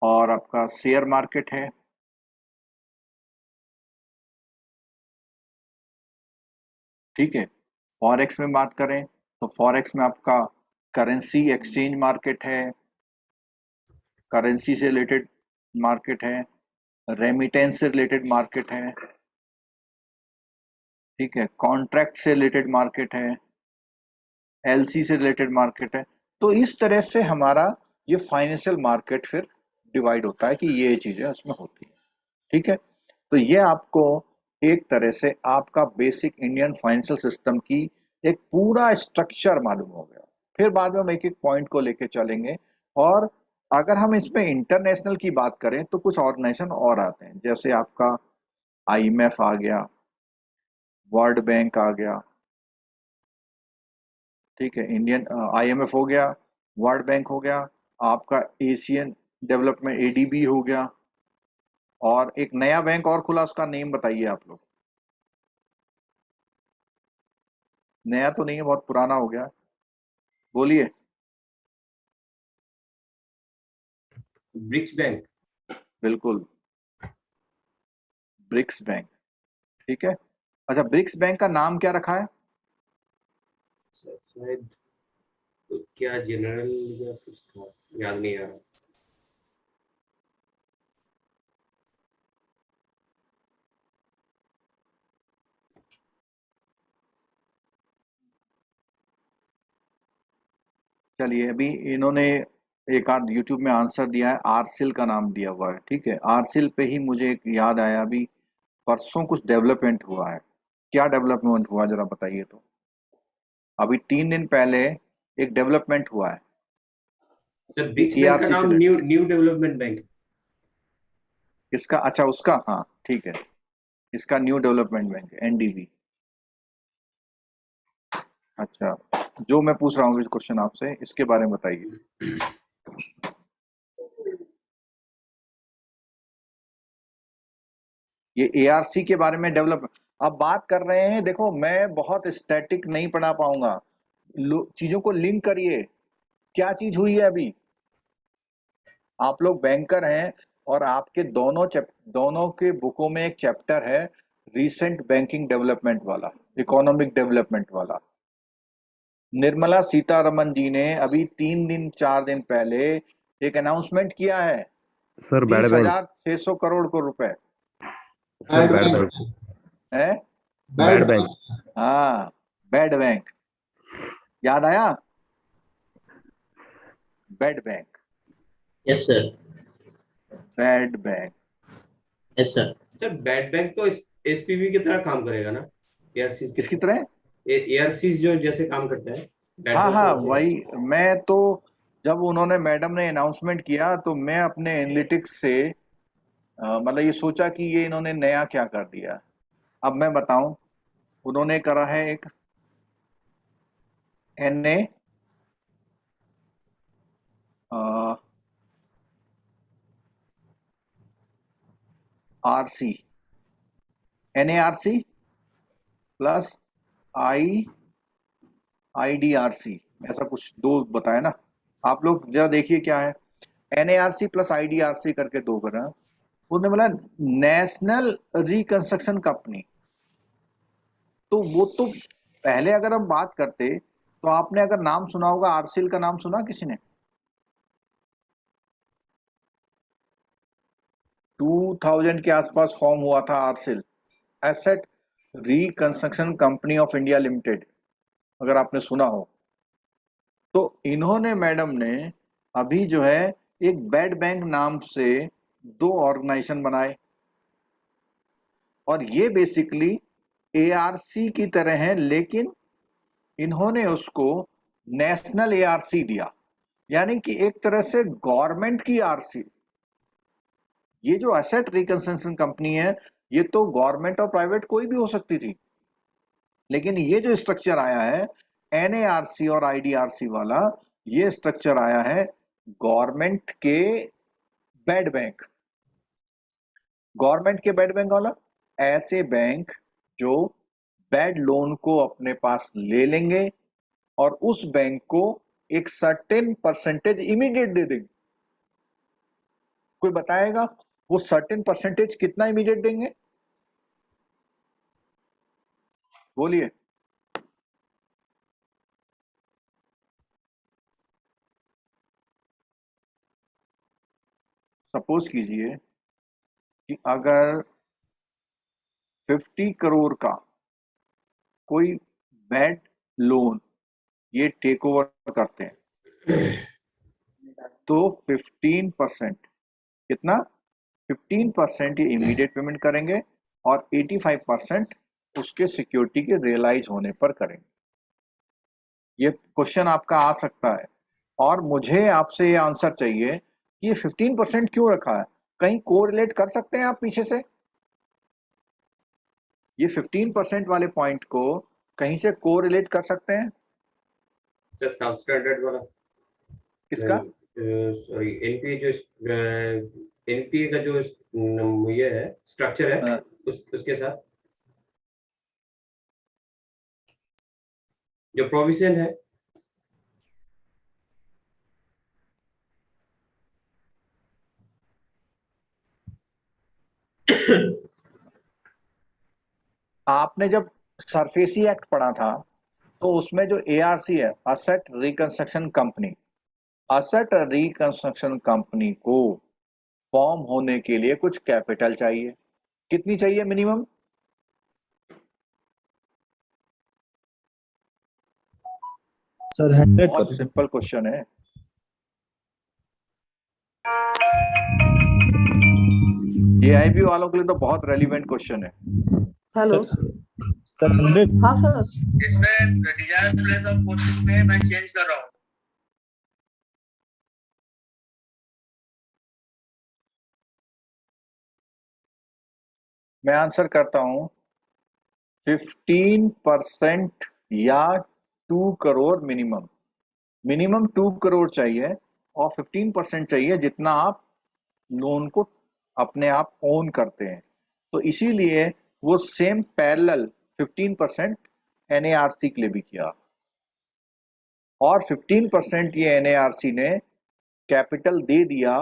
और आपका शेयर मार्केट है, ठीक है। फॉरेक्स में बात करें तो फॉरेक्स में आपका करेंसी एक्सचेंज मार्केट है, करेंसी से रिलेटेड मार्केट है, रेमिटेंस से रिलेटेड मार्केट है, ठीक है, कॉन्ट्रैक्ट से रिलेटेड मार्केट है, एलसी से रिलेटेड मार्केट है। तो इस तरह से हमारा ये फाइनेंशियल मार्केट फिर डिवाइड होता है कि ये चीजें उसमें होती हैं, ठीक है। तो ये आपको एक तरह से आपका बेसिक इंडियन फाइनेंशियल सिस्टम की एक पूरा स्ट्रक्चर मालूम हो गया। फिर बाद में हम एक एक पॉइंट को लेके चलेंगे, और अगर हम इसमें इंटरनेशनल की बात करें तो कुछ ऑर्गेनाइजेशन और आते हैं, जैसे आपका आईएमएफ आ गया, वर्ल्ड बैंक आ गया, ठीक है, इंडियन आईएमएफ हो गया, वर्ल्ड बैंक हो गया, आपका एशियन डेवलपमेंट एडीबी हो गया, और एक नया बैंक और खुला, उसका नेम बताइए आप लोग। नया तो नहीं है, बहुत पुराना हो गया, बोलिए। BRICS bank. बिल्कुल, ब्रिक्स बैंक, ठीक है। अच्छा, ब्रिक्स बैंक का नाम क्या रखा है? शायद तो क्या जनरल या कुछ था, याद नहीं आ रहा। चलिए, अभी इन्होंने एक आध यूट्यूब में आंसर दिया है, आरसिल का नाम दिया हुआ है, ठीक है। आरसिल पे ही मुझे एक याद आया, अभी परसों कुछ डेवलपमेंट हुआ है। क्या डेवलपमेंट हुआ जरा बताइए तो। अभी 3 दिन पहले एक डेवलपमेंट हुआ है, सर ब्रिक्स बैंक का ARC नाम से न्यू डेवलपमेंट बैंक। इसका, अच्छा उसका, हाँ ठीक है, इसका न्यू डेवलपमेंट बैंक एनडीबी। अच्छा, जो मैं पूछ रहा हूँ क्वेश्चन आपसे, इसके बारे में बताइए। ये एआरसी के बारे में डेवलप अब बात कर रहे हैं। देखो, मैं बहुत स्टैटिक नहीं पढ़ा पाऊंगा, चीजों को लिंक करिए। क्या चीज हुई है अभी? आप लोग बैंकर हैं और आपके दोनों के बुकों में एक चैप्टर है रीसेंट बैंकिंग डेवलपमेंट वाला, इकोनॉमिक डेवलपमेंट वाला। निर्मला सीतारमन जी ने अभी 3 दिन 4 दिन पहले एक अनाउंसमेंट किया है, सर बैड बैंक 30,600 करोड़ को रुपए सर बैड बैंक है। बैड बैंक हाँ, बैड बैंक, याद आया? Bad bank, yes sir. Bad bank. Yes sir. Sir bad bank तो एसपीवी की तरह काम करेगा ना? एआरसी किसकी तरह? एआरसी जो जैसे काम करता है बैड हाँ बैंक हाँ, तो वैसे। वही। मैं तो जब उन्होंने मैडम ने अनाउंसमेंट किया तो मैं अपने एनालिटिक्स से मतलब ये सोचा कि ये इन्होंने नया क्या कर दिया। अब मैं बताऊं, उन्होंने करा है एक NA RC NARC plus IDRC, ऐसा कुछ दो बताए ना आप लोग, जरा देखिए क्या है। NARC प्लस IDRC करके दो करा, उन्होंने बोला नेशनल रिकंस्ट्रक्शन कंपनी। तो वो तो पहले अगर हम बात करते तो आपने अगर नाम सुना होगा, आरसीएल का नाम सुना किसी ने? 2000 के आसपास फॉर्म हुआ था RCL, asset reconstruction company of India limited, अगर आपने सुना हो। तो इन्होंने मैडम ने अभी जो है एक बेड बैंक नाम से दो ऑर्गेनाइजेशन बनाए, और ये बेसिकली ARC की तरह है, लेकिन इन्होंने उसको नेशनल ARC दिया, यानी कि एक तरह से गवर्नमेंट की आरसी। ये जो एसेट रिकंस्ट्रक्शन कंपनी है ये तो गवर्नमेंट और प्राइवेट कोई भी हो सकती थी, लेकिन ये जो स्ट्रक्चर आया है NARC और IDRC वाला, ये स्ट्रक्चर आया है गवर्नमेंट के बेड बैंक। गवर्नमेंट के बेड बैंक वाला ऐसे बैंक जो बेड लोन को अपने पास ले लेंगे और उस बैंक को एक सर्टेन परसेंटेज इमीडिएट दे देंगे। कोई बताएगा वो सर्टेन परसेंटेज कितना इमीडिएट देंगे? बोलिए। सपोज कीजिए कि अगर 50 करोड़ का कोई बेड लोन ये टेक ओवर करते हैं, तो 15% कितना? 15% ये इमीडिएट पेमेंट करेंगे और 85% उसके सिक्योरिटी के रियलाइज होने पर करेंगे। ये क्वेश्चन आपका आ सकता है और मुझे आपसे ये आंसर चाहिए कि ये 15% क्यों रखा है? कहीं कोरिलेट कर सकते हैं आप पीछे से? ये 15% वाले पॉइंट को कहीं से कोरिलेट कर सकते हैं? सबस्टैंडर्ड वाला किसका? सॉरी एनपीए का जो ये है स्ट्रक्चर है उसके साथ जो प्रोविजन है। आपने जब सरफेसी एक्ट पढ़ा था तो उसमें जो ARC है, asset reconstruction company, asset reconstruction company को फॉर्म होने के लिए कुछ कैपिटल चाहिए। कितनी चाहिए मिनिमम? सर 100 बहुत सिंपल क्वेश्चन है। AIB वालों के लिए तो बहुत रेलिवेंट क्वेश्चन है। Hello sir 100। हाँ सर। इसमें डिजायर प्लेस ऑफ पोस्टिंग में मैं चेंज कर रहा हूँ। मैं आंसर करता हूं 15% या 2 करोड़ मिनिमम। मिनिमम 2 करोड़ चाहिए और 15% चाहिए जितना आप लोन को अपने आप ओन करते हैं। तो इसीलिए वो सेम पैरेलल 15% NARC के लिए भी किया और 15% ये NARC ने कैपिटल दे दिया,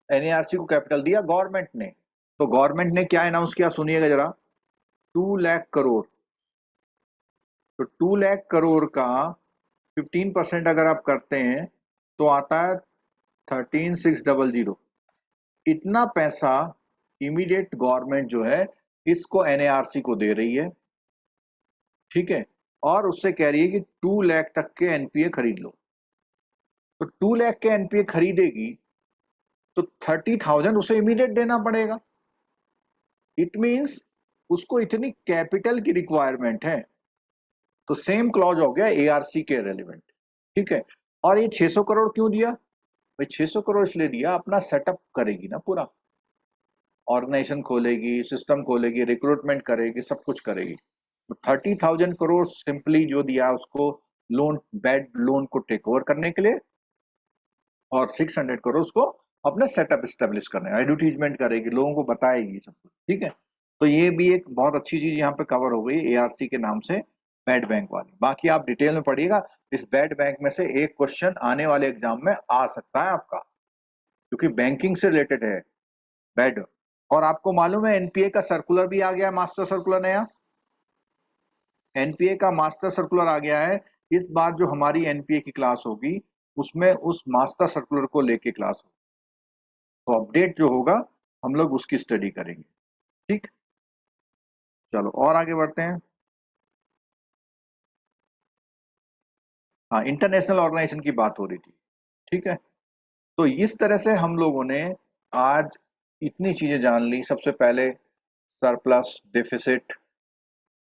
NARC को कैपिटल दिया गवर्नमेंट ने। तो गवर्नमेंट ने क्या अनाउंस किया सुनिएगा जरा, 2 लाख करोड़। तो 2 लाख करोड़ का 15% अगर आप करते हैं तो आता है 13,600। इतना पैसा इमीडिएट गवर्नमेंट जो है इसको NARC को दे रही है, ठीक है, और उससे कह रही है कि 2 लाख तक के NPA खरीद लो। तो 2 लाख के NPA खरीदेगी तो 30,000 उसे इमीडिएट देना पड़ेगा। इट मींस उसको इतनी कैपिटल की रिक्वायरमेंट है। तो सेम क्लॉज हो गया ARC के रेलिवेंट, ठीक है। और ये 600 करोड़ क्यों दिया भाई? 600 करोड़ इसलिए दिया, अपना सेटअप करेगी ना, पूरा ऑर्गेनाइजेशन खोलेगी, सिस्टम खोलेगी, रिक्रूटमेंट करेगी, सब कुछ करेगी। 30,000 करोड़ सिंपली जो दिया उसको लोन, बैड लोन को टेक ओवर करने के लिए, और 600 करोड़ उसको अपना सेटअप स्टेब्लिश करने, एडवर्टीजमेंट करेगी, लोगों को बताएगी सब कुछ। ठीक है, तो ये भी एक बहुत अच्छी चीज यहाँ पे कवर हो गई एआरसी के नाम से, बैड बैंक वाली। बाकी आप डिटेल में पढ़िएगा, इस बैड बैंक में से एक क्वेश्चन आने वाले एग्जाम में आ सकता है आपका, क्योंकि बैंकिंग से रिलेटेड है बैड। और आपको मालूम है एनपीए का सर्कुलर भी आ गया, मास्टर सर्कुलर नया, एनपीए का मास्टर सर्कुलर आ गया है। इस बार जो हमारी एनपीए की क्लास होगी उसमें उस मास्टर सर्कुलर को लेके क्लास होगी, तो अपडेट जो होगा हम लोग उसकी स्टडी करेंगे। ठीक, चलो और आगे बढ़ते हैं। हाँ, इंटरनेशनल ऑर्गेनाइजेशन की बात हो रही थी। ठीक है, तो इस तरह से हम लोगों ने आज इतनी चीजें जान ली। सबसे पहले सरप्लस, डेफिसिट,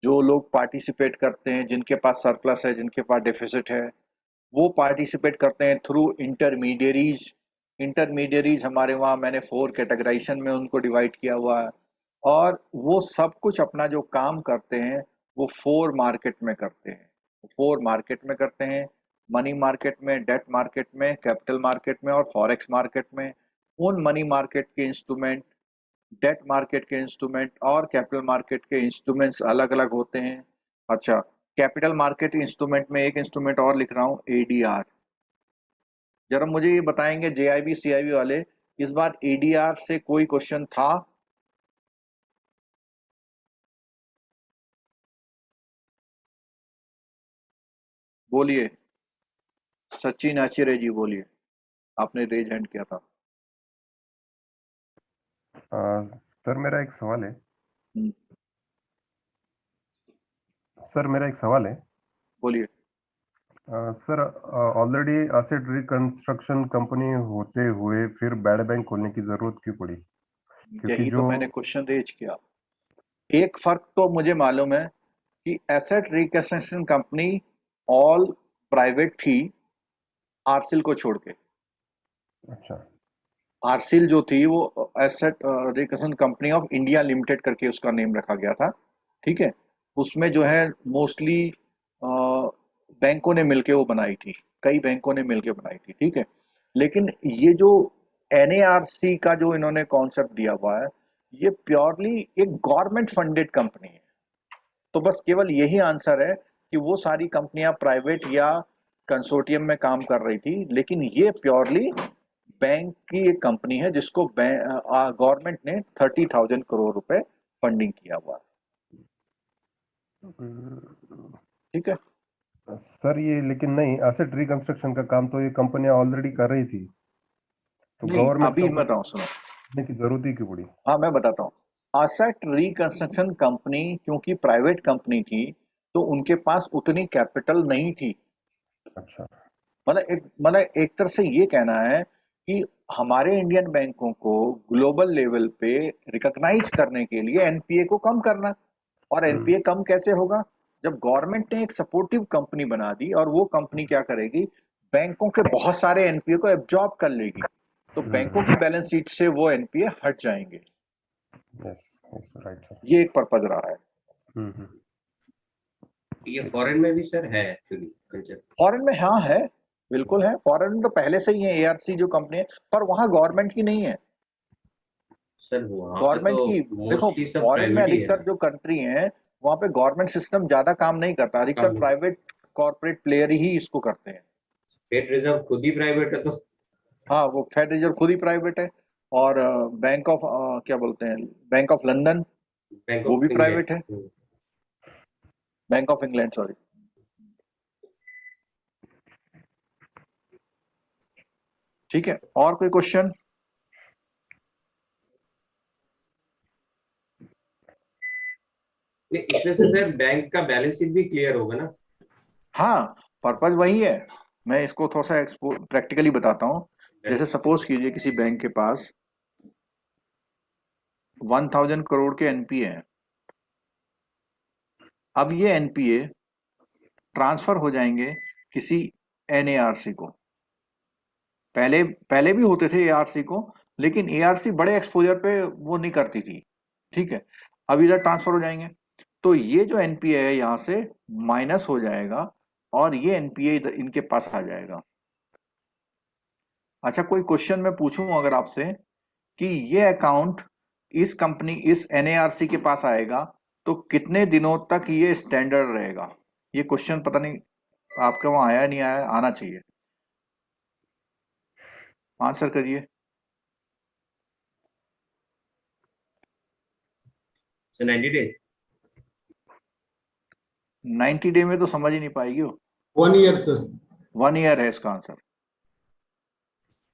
जो लोग पार्टिसिपेट करते हैं, जिनके पास सरप्लस है, जिनके पास डेफिसिट है, वो पार्टिसिपेट करते हैं थ्रू इंटरमीडियरीज। इंटरमीडियरीज हमारे वहाँ मैंने 4 कैटेगराइजेशन में उनको डिवाइड किया हुआ है, और वो सब कुछ अपना जो काम करते हैं वो 4 मार्केट में करते हैं। 4 मार्केट में करते हैं, मनी मार्केट में, डेट मार्केट में, कैपिटल मार्केट में और फॉरेक्स मार्केट में। उन मनी मार्केट के इंस्ट्रूमेंट, डेट मार्केट के इंस्ट्रूमेंट और कैपिटल मार्केट के इंस्ट्रूमेंट्स अलग अलग होते हैं। अच्छा, कैपिटल मार्केट इंस्ट्रूमेंट में एक इंस्ट्रूमेंट और लिख रहा हूँ, एडीआर। जरा मुझे ये बताएंगे जेआईबी सीआईबी वाले, इस बार एडीआर से कोई क्वेश्चन था? बोलिए, सचिन आचार्य जी बोलिए, आपने रेज हैंड किया था। सर मेरा एक सवाल है। हम्म, सर मेरा एक सवाल है। बोलिए। Sir already asset reconstruction company होते हुए फिर बैड बैंक खोलने की जरूरत क्यों पड़ी? यही तो मैंने क्वेश्चन रेज किया। एक फर्क तो मुझे मालूम है कि asset reconstruction company all private थी आरसील को छोड़ के। अच्छा, आरसील जो थी वो asset reconstruction company of India limited करके उसका नेम रखा गया था। ठीक है, उसमें जो है मोस्टली बैंकों ने मिलके वो बनाई थी, कई बैंकों ने मिलके बनाई थी। ठीक है, लेकिन ये जो एनएआरसी का जो इन्होंने कॉन्सेप्ट दिया हुआ है, ये प्योरली एक गवर्नमेंट फंडेड कंपनी है। तो बस केवल यही आंसर है कि वो सारी कंपनियां प्राइवेट या कंसोर्टियम में काम कर रही थी, लेकिन ये प्योरली बैंक की एक कंपनी है जिसको गवर्नमेंट ने 30,000 करोड़ रुपए फंडिंग किया हुआ है। ठीक है सर, ये लेकिन नहीं, एसेट रिकंस्ट्रक्शन का काम तो ये कंपनियां ऑलरेडी कर रही थी, तो गवर्नमेंट अभी मैं बताऊं, सुनो की जरूरत ही क्यों पड़ी? हाँ मैं बताता हूँ। एसेट रिकंस्ट्रक्शन कंपनी क्योंकि प्राइवेट कंपनी थी तो उनके पास उतनी कैपिटल नहीं थी। अच्छा, मतलब एक तरह से ये कहना है कि हमारे इंडियन बैंकों को ग्लोबल लेवल पे रिकॉग्नाइज करने के लिए एनपीए को कम करना, और एनपीए कम कैसे होगा? जब गवर्नमेंट ने एक सपोर्टिव कंपनी बना दी, और वो कंपनी क्या करेगी, बैंकों के बहुत सारे एनपीए को एब्जॉर्ब कर लेगी, तो बैंकों की बैलेंस शीट से वो एनपीए हट जाएंगे। राइट सर, ये एक पर्पज रहा है। ये फॉरेन में भी सर है एक्चुअली कंसेप्ट? फॉरेन में हाँ है, बिल्कुल है। फॉरेन में तो पहले से ही है एआरसी जो कंपनी है, पर वहां गवर्नमेंट की नहीं है। सर वहाँ गवर्नमेंट तो की देखो, मोस्टली सब फॉरेन में प्राइवेट ही है। अधिकतर जो कंट्री है वहां पे गवर्नमेंट सिस्टम ज्यादा काम नहीं करता, अधिकतर काम- प्राइवेट कॉर्पोरेट प्लेयर ही इसको करते हैं। फेड रिजर्व खुद ही प्राइवेट है तो हाँ, वो फेड रिजर्व खुद ही प्राइवेट है, और बैंक ऑफ क्या बोलते हैं, बैंक ऑफ लंदन बैंक वो ऑफ भी इंडिया। प्राइवेट है, बैंक ऑफ इंग्लैंड सॉरी। ठीक है, और कोई क्वेश्चन? नहीं, इसमें से सर बैंक का बैलेंस शीट भी क्लियर होगा ना? हाँ, पर्पज वही है। मैं इसको थोड़ा सा प्रैक्टिकली बताता हूँ। जैसे सपोज कीजिए किसी बैंक के पास 1000 करोड़ के एनपीए हैं। अब ये एनपीए ट्रांसफर हो जाएंगे किसी एनएआरसी को। पहले भी होते थे एआरसी को, लेकिन एआरसी बड़े एक्सपोजर पे वो नहीं करती थी। ठीक है, अब इधर ट्रांसफर हो जाएंगे। तो ये जो एनपीए है यहाँ से माइनस हो जाएगा और ये एनपीए इनके पास आ जाएगा। अच्छा, कोई क्वेश्चन मैं पूछूं अगर आपसे कि ये अकाउंट इस कंपनी इस एनएआरसी के पास आएगा तो कितने दिनों तक ये स्टैंडर्ड रहेगा? ये क्वेश्चन पता नहीं आपके वहां आया नहीं आया, आना चाहिए। आंसर करिए। So 90 days. 90 डे में तो समझ ही नहीं पाएगी वो। 1 year सर। 1 ईयर है इसका आंसर।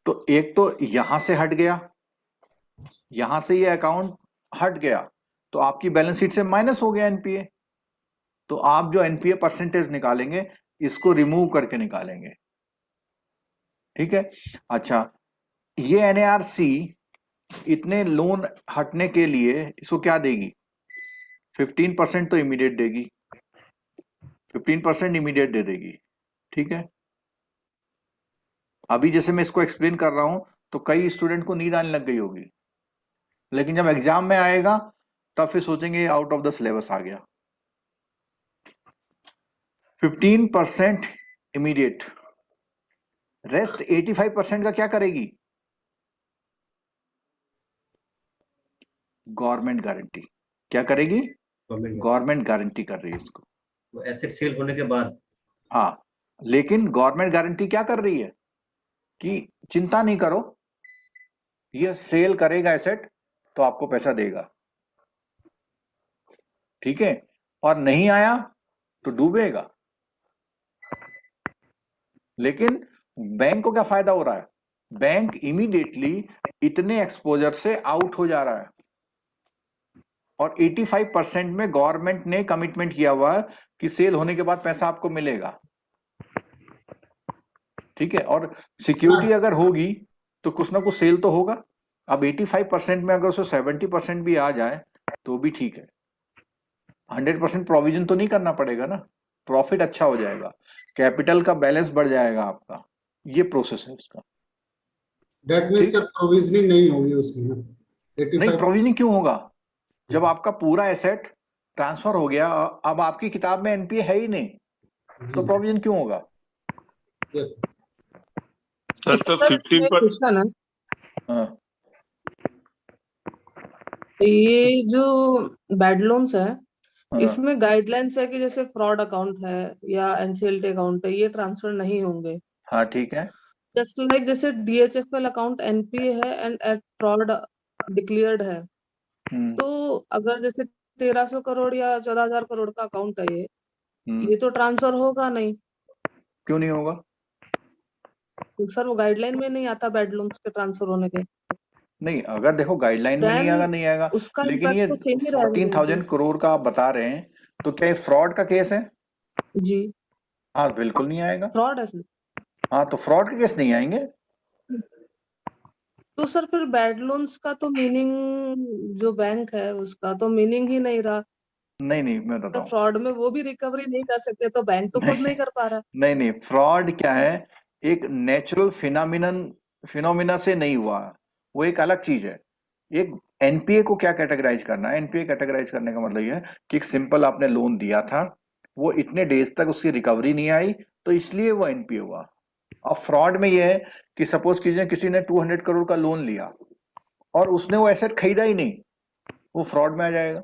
तो एक तो यहां से हट गया, यहां से ये अकाउंट हट गया तो आपकी बैलेंस शीट से माइनस हो गया एनपीए। तो आप जो एनपीए परसेंटेज निकालेंगे इसको रिमूव करके निकालेंगे, ठीक है। अच्छा, ये एनएआरसी इतने लोन हटने के लिए इसको क्या देगी? 15% तो इमीडिएट देगी, 15% इमीडिएट दे देगी, ठीक है। अभी जैसे मैं इसको एक्सप्लेन कर रहा हूं तो कई स्टूडेंट को नींद आने लग गई होगी, लेकिन जब एग्जाम में आएगा तब फिर सोचेंगे आउट ऑफ द सिलेबस आ गया। 15% इमीडिएट, रेस्ट 85% का क्या करेगी? Government guarantee. क्या करेगी? गवर्नमेंट गारंटी कर रही है इसको। वो एसेट सेल होने के बाद। हाँ, लेकिन गवर्नमेंट गारंटी क्या कर रही है कि चिंता नहीं करो, ये सेल करेगा एसेट तो आपको पैसा देगा, ठीक है, और नहीं आया तो डूबेगा। लेकिन बैंक को क्या फायदा हो रहा है? बैंक इमीडिएटली इतने एक्सपोजर से आउट हो जा रहा है और 85% में गवर्नमेंट ने कमिटमेंट किया हुआ है कि सेल होने के बाद पैसा आपको मिलेगा, ठीक है। और सिक्योरिटी अगर होगी तो कुछ ना कुछ सेल तो होगा। अब 85% में अगर उसे 70% भी आ जाए तो भी ठीक है, 100% प्रोविजन तो नहीं करना पड़ेगा ना, प्रॉफिट अच्छा हो जाएगा, कैपिटल का बैलेंस बढ़ जाएगा आपका। ये प्रोसेस है इसका। That means सर प्रोविजनिंग नहीं होगी उसमें ना? नहीं, प्रोविजनिंग क्यों होगा? जब आपका पूरा एसेट ट्रांसफर हो गया, अब आपकी किताब में एनपीए है ही नहीं, तो प्रोविजन क्यों होगा? यस सर तो 15 क्वेश्चन है। हाँ, ये जो बैड लोन्स है हाँ, इसमें गाइडलाइंस है कि जैसे फ्रॉड अकाउंट है या एनसीएलटी अकाउंट है ये ट्रांसफर नहीं होंगे। हाँ, ठीक है। जस्ट लाइक जैसे डीएचएफएल अकाउंट एनपीए है एंड एट फ्रॉड डिक्लेयर्ड है, तो अगर जैसे 1300 करोड़ या 14,000 करोड़ का अकाउंट है ये तो ट्रांसफर होगा नहीं। क्यों नहीं होगा? तो सर वो गाइडलाइन में नहीं आता बैड लोन्स के ट्रांसफर होने के। नहीं, अगर देखो गाइडलाइन में नहीं आएगा, नहीं आएगा, उसका लेकिन ये इम्पैक्ट तो सेम ही रहेगा। 14,000 करोड़ का आप बता रहे हैं तो क्या ये फ्रॉड का केस है? जी हाँ, बिल्कुल नहीं आएगा। फ्रॉड है सर। हाँ, तो फ्रॉड के केस नहीं आएंगे। तो सर फिर बैड लोन्स का तो मीनिंग जो बैंक है उसका तो मीनिंग ही नहीं रहा। नहीं, मैं बताता हूँ। फ्रॉड में वो भी रिकवरी नहीं कर सकते तो बैंक तो खुद नहीं कर पा रहा। नहीं, फ्रॉड क्या है? एक नेचुरल फिनोमिना से नहीं हुआ, वो एक अलग चीज है। एक एनपीए को क्या कैटेगराइज करना है? एनपीए कैटेगराइज करने का मतलब ये है कि एक सिंपल आपने लोन दिया था, वो इतने डेज तक उसकी रिकवरी नहीं आई तो इसलिए वो एनपीए हुआ। अब फ्रॉड में ये है कि सपोज कीजिए किसी ने 200 करोड़ का लोन लिया और उसने वो एसेट खरीदा ही नहीं, वो फ्रॉड में आ जाएगा।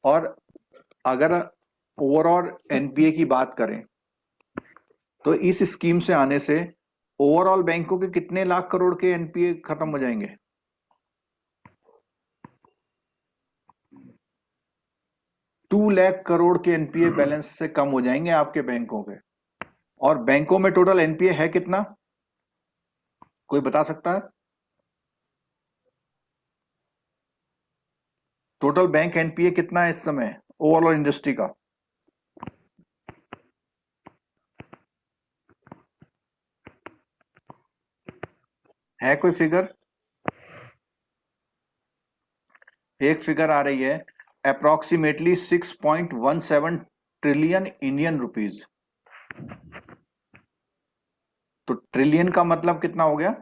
और अगर ओवरऑल एनपीए की बात करें तो इस स्कीम से आने से ओवरऑल बैंकों के कितने लाख करोड़ के एनपीए खत्म हो जाएंगे? 2 लाख करोड़ के एनपीए बैलेंस से कम हो जाएंगे आपके बैंकों के। और बैंकों में टोटल एनपीए है कितना, कोई बता सकता है? टोटल बैंक एनपीए कितना है इस समय ओवरऑल इंडस्ट्री का? है कोई फिगर? एक फिगर आ रही है अप्रोक्सीमेटली 6.17 ट्रिलियन इंडियन रुपीज। तो ट्रिलियन का मतलब कितना हो गया?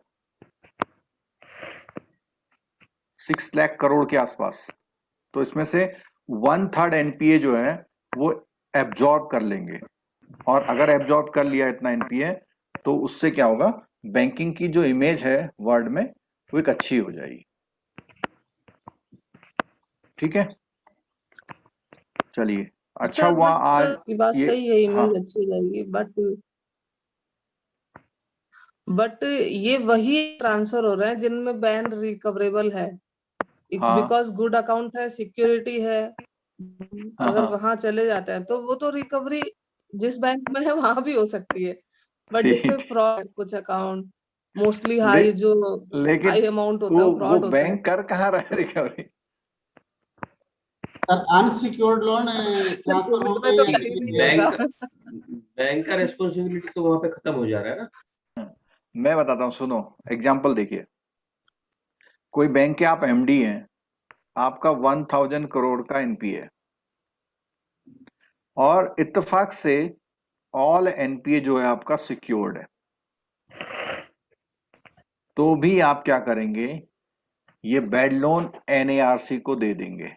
6 लाख करोड़ के आसपास। तो इसमें से 1/3 एनपीए जो है वो एब्जॉर्ब कर लेंगे, और अगर एब्जॉर्ब कर लिया इतना एनपीए तो उससे क्या होगा, बैंकिंग की जो इमेज है वर्ल्ड में वो एक अच्छी हो जाएगी। ठीक है, चलिए अच्छा सर हुआ बट आज की बात ये। सही है, हाँ इमेज अच्छी हो जाएगी, बट ये वही ट्रांसफर हो रहे हैं जिनमें बैन रिकवरेबल है, हाँ बिकॉज गुड अकाउंट है, सिक्योरिटी है। हाँ अगर हाँ वहां चले जाते हैं तो वो तो रिकवरी जिस बैंक में है वहां भी हो सकती है, बट जैसे ठीक। फ्रॉड कुछ अकाउंट मोस्टली ले, हाई जो लेकिन हाई अमाउंट होता वो है वो वो फ्रॉड होता है। बैंक कर कहाँ रहा है recovery? Sir unsecured loan transfer security होंगे में तो या कहीं नहीं नहीं? होगा। बैंक का रेस्पॉन्सिबिलिटी तो वहां पे खत्म हो जा रहा है ना। मैं बताता हूँ, सुनो एग्जाम्पल देखिए। कोई बैंक के आप एमडी हैं, आपका 1000 करोड़ का एनपीए, और इत्तेफाक से ऑल एनपीए जो है आपका सिक्योर्ड है, तो भी आप क्या करेंगे, ये बैड लोन एनएआरसी को दे देंगे।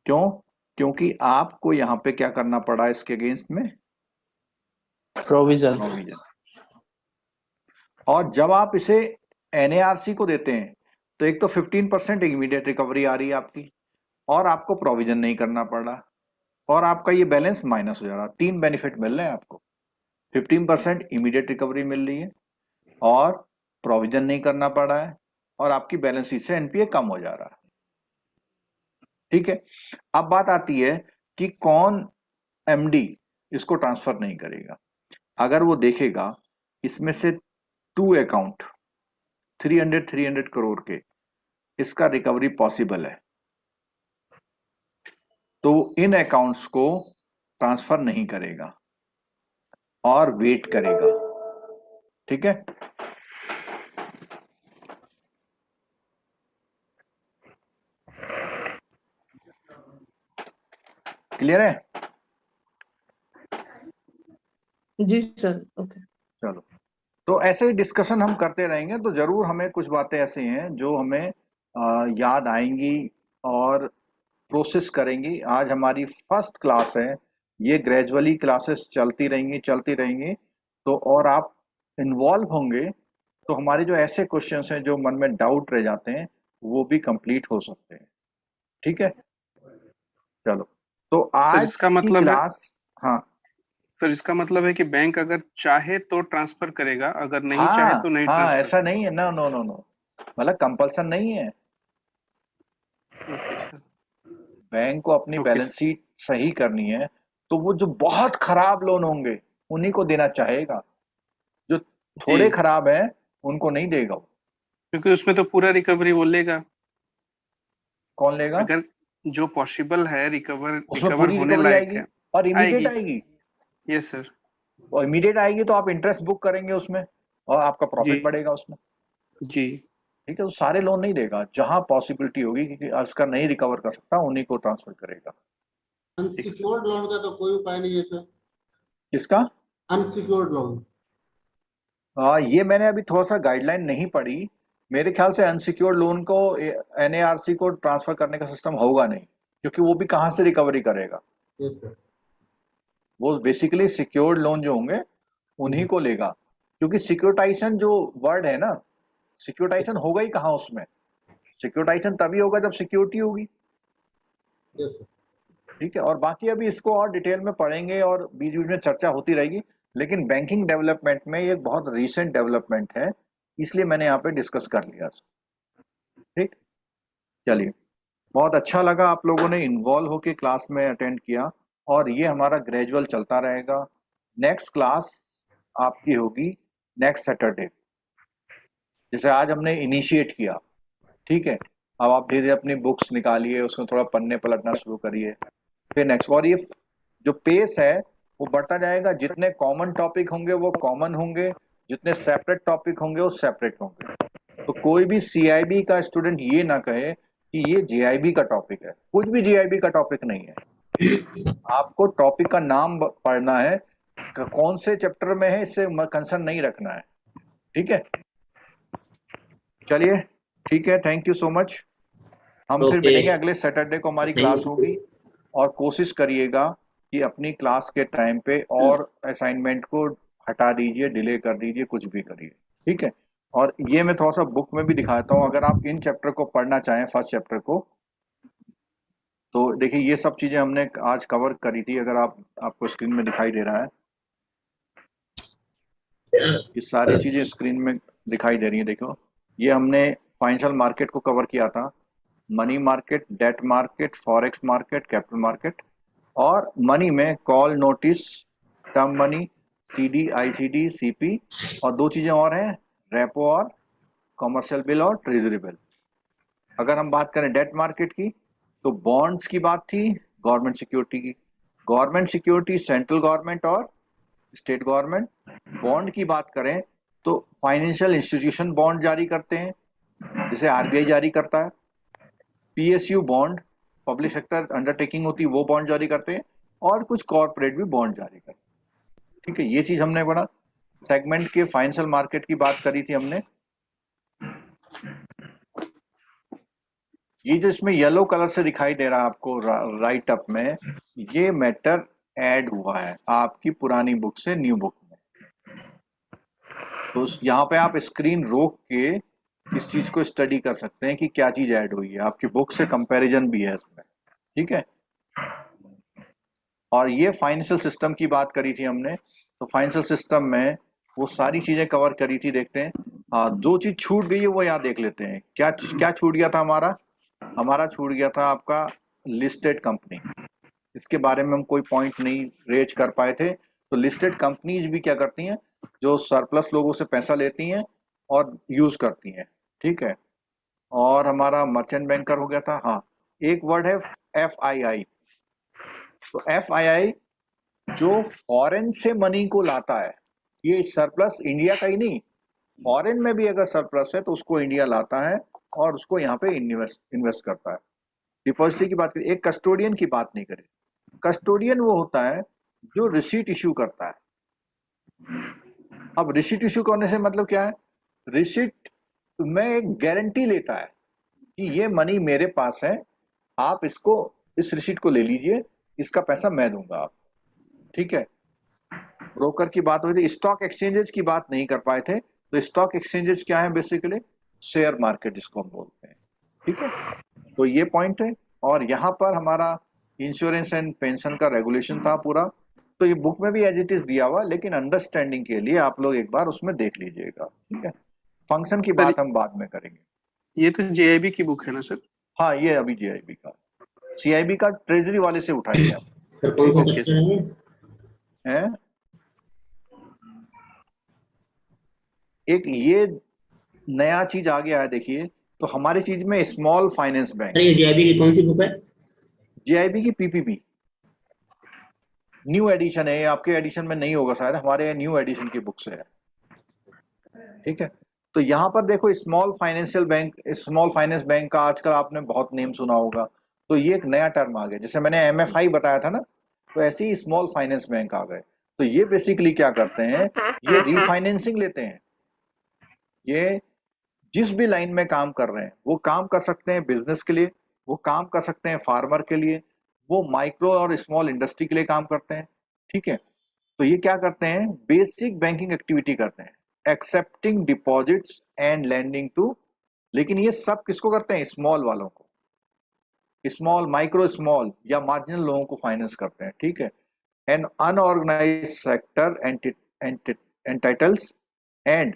क्यों? क्योंकि आपको यहां पे क्या करना पड़ा इसके अगेंस्ट में, प्रोविजन। प्रोविजन। और जब आप इसे एनएआरसी को देते हैं तो एक तो 15% इमीडिएट रिकवरी आ रही है आपकी, और आपको प्रोविजन नहीं करना पड़ा, और आपका ये बैलेंस माइनस हो जा रहा है। 3 बेनिफिट मिल रहे हैं आपको, 15% इमीडिएट रिकवरी मिल रही है, और प्रोविजन नहीं करना पड़ा है, और आपकी बैलेंस शीट से एनपीए कम हो जा रहा है। ठीक है, अब बात आती है कि कौन एमडी इसको ट्रांसफर नहीं करेगा। अगर वो देखेगा इसमें से 2 अकाउंट 300 करोड़ के, इसका रिकवरी पॉसिबल है, तो इन अकाउंट्स को ट्रांसफर नहीं करेगा और वेट करेगा। ठीक है, क्लियर है? जी सर, ओके। चलो, तो ऐसे ही डिस्कशन हम करते रहेंगे, तो जरूर हमें कुछ बातें ऐसी हैं जो हमें याद आएंगी और प्रोसेस करेंगी। आज हमारी फर्स्ट क्लास है, ये ग्रेजुअली क्लासेस चलती रहेंगी, तो और आप इन्वॉल्व होंगे तो हमारे जो ऐसे क्वेश्चंस हैं जो मन में डाउट रह जाते हैं वो भी कंप्लीट हो सकते हैं। ठीक है, चलो, तो आज इसका की मतलब है, क्लास, हाँ सर इसका मतलब है कि बैंक अगर चाहे तो ट्रांसफर करेगा, अगर नहीं चाहे हाँ तो नहीं हाँ, ट्रांसफर ऐसा नहीं है, नो नो नो नो, मतलब कंपल्सन नहीं है। Okay sir. बैंक को अपनी ओके बैलेंस शीट सही करनी है, तो वो जो बहुत खराब लोन होंगे उन्हीं को देना चाहेगा, जो थोड़े जी, खराब हैं उनको नहीं देगा वो। क्योंकि उसमें तो पूरा रिकवरी वो लेगा। कौन लेगा? अगर जो पॉसिबल है उसमें रिकवर पूरी होने रिकवरी लायक आएगी है, और इमीडिएट आएगी। आएगी, यस सर। और इमीडिएट आएगी तो आप इंटरेस्ट बुक करेंगे उसमें और आपका जी प्रॉफिट बढ़ेगा उसमें। जी। ठीक है, तो सारे लोन नहीं देगा, जहां पॉसिबिलिटी होगी कि उसका नहीं रिकवर कर सकता उन्हीं को ट्रांसफर करेगा। अनसिक्योर्ड लोन का तो कोई उपाय नहीं है सर। किसका? Unsecured loan. ये मैंने अभी थोड़ा सा गाइडलाइन नहीं पढ़ी, मेरे ख्याल से अनसिक्योर्ड लोन को एनएआरसी को ट्रांसफर करने का सिस्टम होगा नहीं, क्योंकि वो भी कहां से रिकवरी करेगा। Yes sir. वो बेसिकली सिक्योर्ड लोन जो होंगे उन्हीं को लेगा, क्योंकि सिक्योरिटाइजेशन जो वर्ड है ना, सिक्योरिटाइजेशन होगा ही कहाँ उसमें, सिक्योरिटाइजेशन तभी होगा जब सिक्योरिटी होगी। Yes sir. ठीक है, और बाकी अभी इसको और डिटेल में पढ़ेंगे और बीच बीच में चर्चा होती रहेगी, लेकिन बैंकिंग डेवलपमेंट में ये बहुत रीसेंट डेवलपमेंट है, इसलिए मैंने यहाँ पे डिस्कस कर लिया। ठीक, चलिए, बहुत अच्छा लगा आप लोगों ने इन्वॉल्व होकर क्लास में अटेंड किया, और ये हमारा ग्रेजुअल चलता रहेगा। नेक्स्ट क्लास आपकी होगी नेक्स्ट सैटरडे, जैसे आज हमने इनिशिएट किया। ठीक है, अब आप धीरे अपनी बुक्स निकालिए, उसमें थोड़ा पन्ने पलटना शुरू करिए, फिर नेक्स्ट, और ये जो पेस है वो बढ़ता जाएगा। जितने कॉमन टॉपिक होंगे वो कॉमन होंगे, जितने सेपरेट टॉपिक होंगे वो सेपरेट होंगे। तो कोई भी सीआईबी का स्टूडेंट ये ना कहे कि ये जेआईबी का टॉपिक है, कुछ भी जेआईबी का टॉपिक नहीं है। आपको टॉपिक का नाम पढ़ना है, कौन से चैप्टर में है इससे कंसर्न नहीं रखना है। ठीक है, चलिए, ठीक है, थैंक यू सो मच। हम फिर Okay. मिलेंगे अगले सैटरडे को, हमारी क्लास होगी। और कोशिश करिएगा कि अपनी क्लास के टाइम पे और असाइनमेंट को हटा दीजिए, डिले कर दीजिए, कुछ भी करिए, ठीक है। और ये मैं थोड़ा सा बुक में भी दिखाता हूँ, अगर आप इन चैप्टर को पढ़ना चाहें, फर्स्ट चैप्टर को, तो देखिए ये सब चीजें हमने आज कवर करी थी। अगर आपको स्क्रीन में दिखाई दे रहा है, ये सारी चीजें स्क्रीन में दिखाई दे रही है। देखो, ये हमने फाइनेंशियल मार्केट को कवर किया था, money market, debt market, forex market, capital market, और मनी में call, notice, term money, CD, ICD, CP, और दो चीजें और हैं, रेपो और कमर्शियल बिल और ट्रेजरी बिल। अगर हम बात करें डेट मार्केट की, तो बॉन्ड्स की बात थी, गवर्नमेंट सिक्योरिटी की। गवर्नमेंट सिक्योरिटी सेंट्रल गवर्नमेंट और स्टेट गवर्नमेंट। बॉन्ड की बात करें तो फाइनेंशियल इंस्टीट्यूशन बॉन्ड जारी करते हैं, जैसे आरबीआई जारी करता है। PSU bond, public sector undertaking होती है, वो बॉन्ड जारी करते हैं, और कुछ कॉर्पोरेट भी बॉन्ड जारी करते हैं, ठीक है। ये चीज हमने पढ़ा। सेगमेंट के फाइनेंशियल मार्केट की बात करी थी हमने। ये जो इसमें येलो कलर से दिखाई दे रहा है आपको राइट अप में, ये मैटर ऐड हुआ है आपकी पुरानी बुक से न्यू बुक में। तो यहाँ पे आप स्क्रीन रोक के इस चीज को स्टडी कर सकते हैं कि क्या चीज ऐड हुई है, आपकी बुक से कंपैरिजन भी है इसमें, ठीक है। और ये फाइनेंशियल सिस्टम की बात करी थी हमने, तो फाइनेंशियल सिस्टम में वो सारी चीजें कवर करी थी। देखते हैं, हाँ, दो चीज छूट गई है, वो यहाँ देख लेते हैं। क्या क्या छूट गया था हमारा छूट गया था आपका लिस्टेड कंपनी। इसके बारे में हम कोई पॉइंट नहीं रेज कर पाए थे। तो लिस्टेड कंपनीज भी क्या करती हैं, जो सरप्लस लोगों से पैसा लेती हैं और यूज करती हैं, ठीक है। और हमारा मर्चेंट बैंकर हो गया था। हाँ, एक वर्ड है FII। तो FII जो फॉरेन से मनी को लाता है, ये सरप्लस इंडिया का ही नहीं, फॉरेन में भी अगर सरप्लस है तो उसको इंडिया लाता है और उसको यहाँ पे इन्वेस्ट करता है। डिपॉजिटरी की बात करें, एक कस्टोडियन की बात नहीं करें। कस्टोडियन वो होता है जो रिसीट इश्यू करता है। अब रिसीट इश्यू करने से मतलब क्या है, रिसीट में एक गारंटी लेता है कि ये मनी मेरे पास है, आप इसको, इस रिसीट को ले लीजिए, इसका पैसा मैं दूंगा आप, ठीक है। ब्रोकर की बात हुई थी, स्टॉक एक्सचेंजेस की बात नहीं कर पाए थे। तो स्टॉक एक्सचेंजेस क्या है, बेसिकली शेयर मार्केट जिसको हम बोलते हैं, ठीक है। तो ये पॉइंट है। और यहाँ पर हमारा इंश्योरेंस एंड पेंशन का रेगुलेशन था पूरा। तो ये बुक में भी एज इट इज दिया हुआ, लेकिन अंडरस्टैंडिंग के लिए आप लोग एक बार उसमें देख लीजिएगा, ठीक है। फंक्शन की बात हम बाद में करेंगे। ये तो JIB की बुक है ना सर? हाँ, ये अभी JIB का, CIB का ट्रेजरी वाले से उठाएंगे आप। सर कौन सा सेक्शन है? एक ये नया चीज आ गया है, देखिए। तो हमारी चीज में स्मॉल फाइनेंस बैंक। ये JIB की कौन सी बुक है? JIB की PPB न्यू एडिशन है, आपके एडिशन में नहीं होगा शायद, हमारे न्यू एडिशन की बुक से है, ठीक है। तो यहाँ पर देखो, स्मॉल फाइनेंस बैंक का आजकल आपने बहुत नेम सुना होगा। तो ये एक नया टर्म आ गया, जैसे मैंने MFI बताया था ना, तो ऐसे ही स्मॉल फाइनेंस बैंक आ गए। तो ये बेसिकली क्या करते हैं, ये रीफाइनेंसिंग लेते हैं। ये जिस भी लाइन में काम कर रहे हैं, वो काम कर सकते हैं बिजनेस के लिए, वो काम कर सकते हैं फार्मर के लिए, वो माइक्रो और स्मॉल इंडस्ट्री के लिए काम करते हैं, ठीक है। तो ये क्या करते हैं, बेसिक बैंकिंग एक्टिविटी करते हैं, accepting deposits and lending to. लेकिन ये सब किसको करते हैं, स्मॉल वालों को, स्मॉल, माइक्रो स्मॉल या मार्जिनल लोगों को फाइनेंस करते हैं, ठीक है। And unorganised sector entities and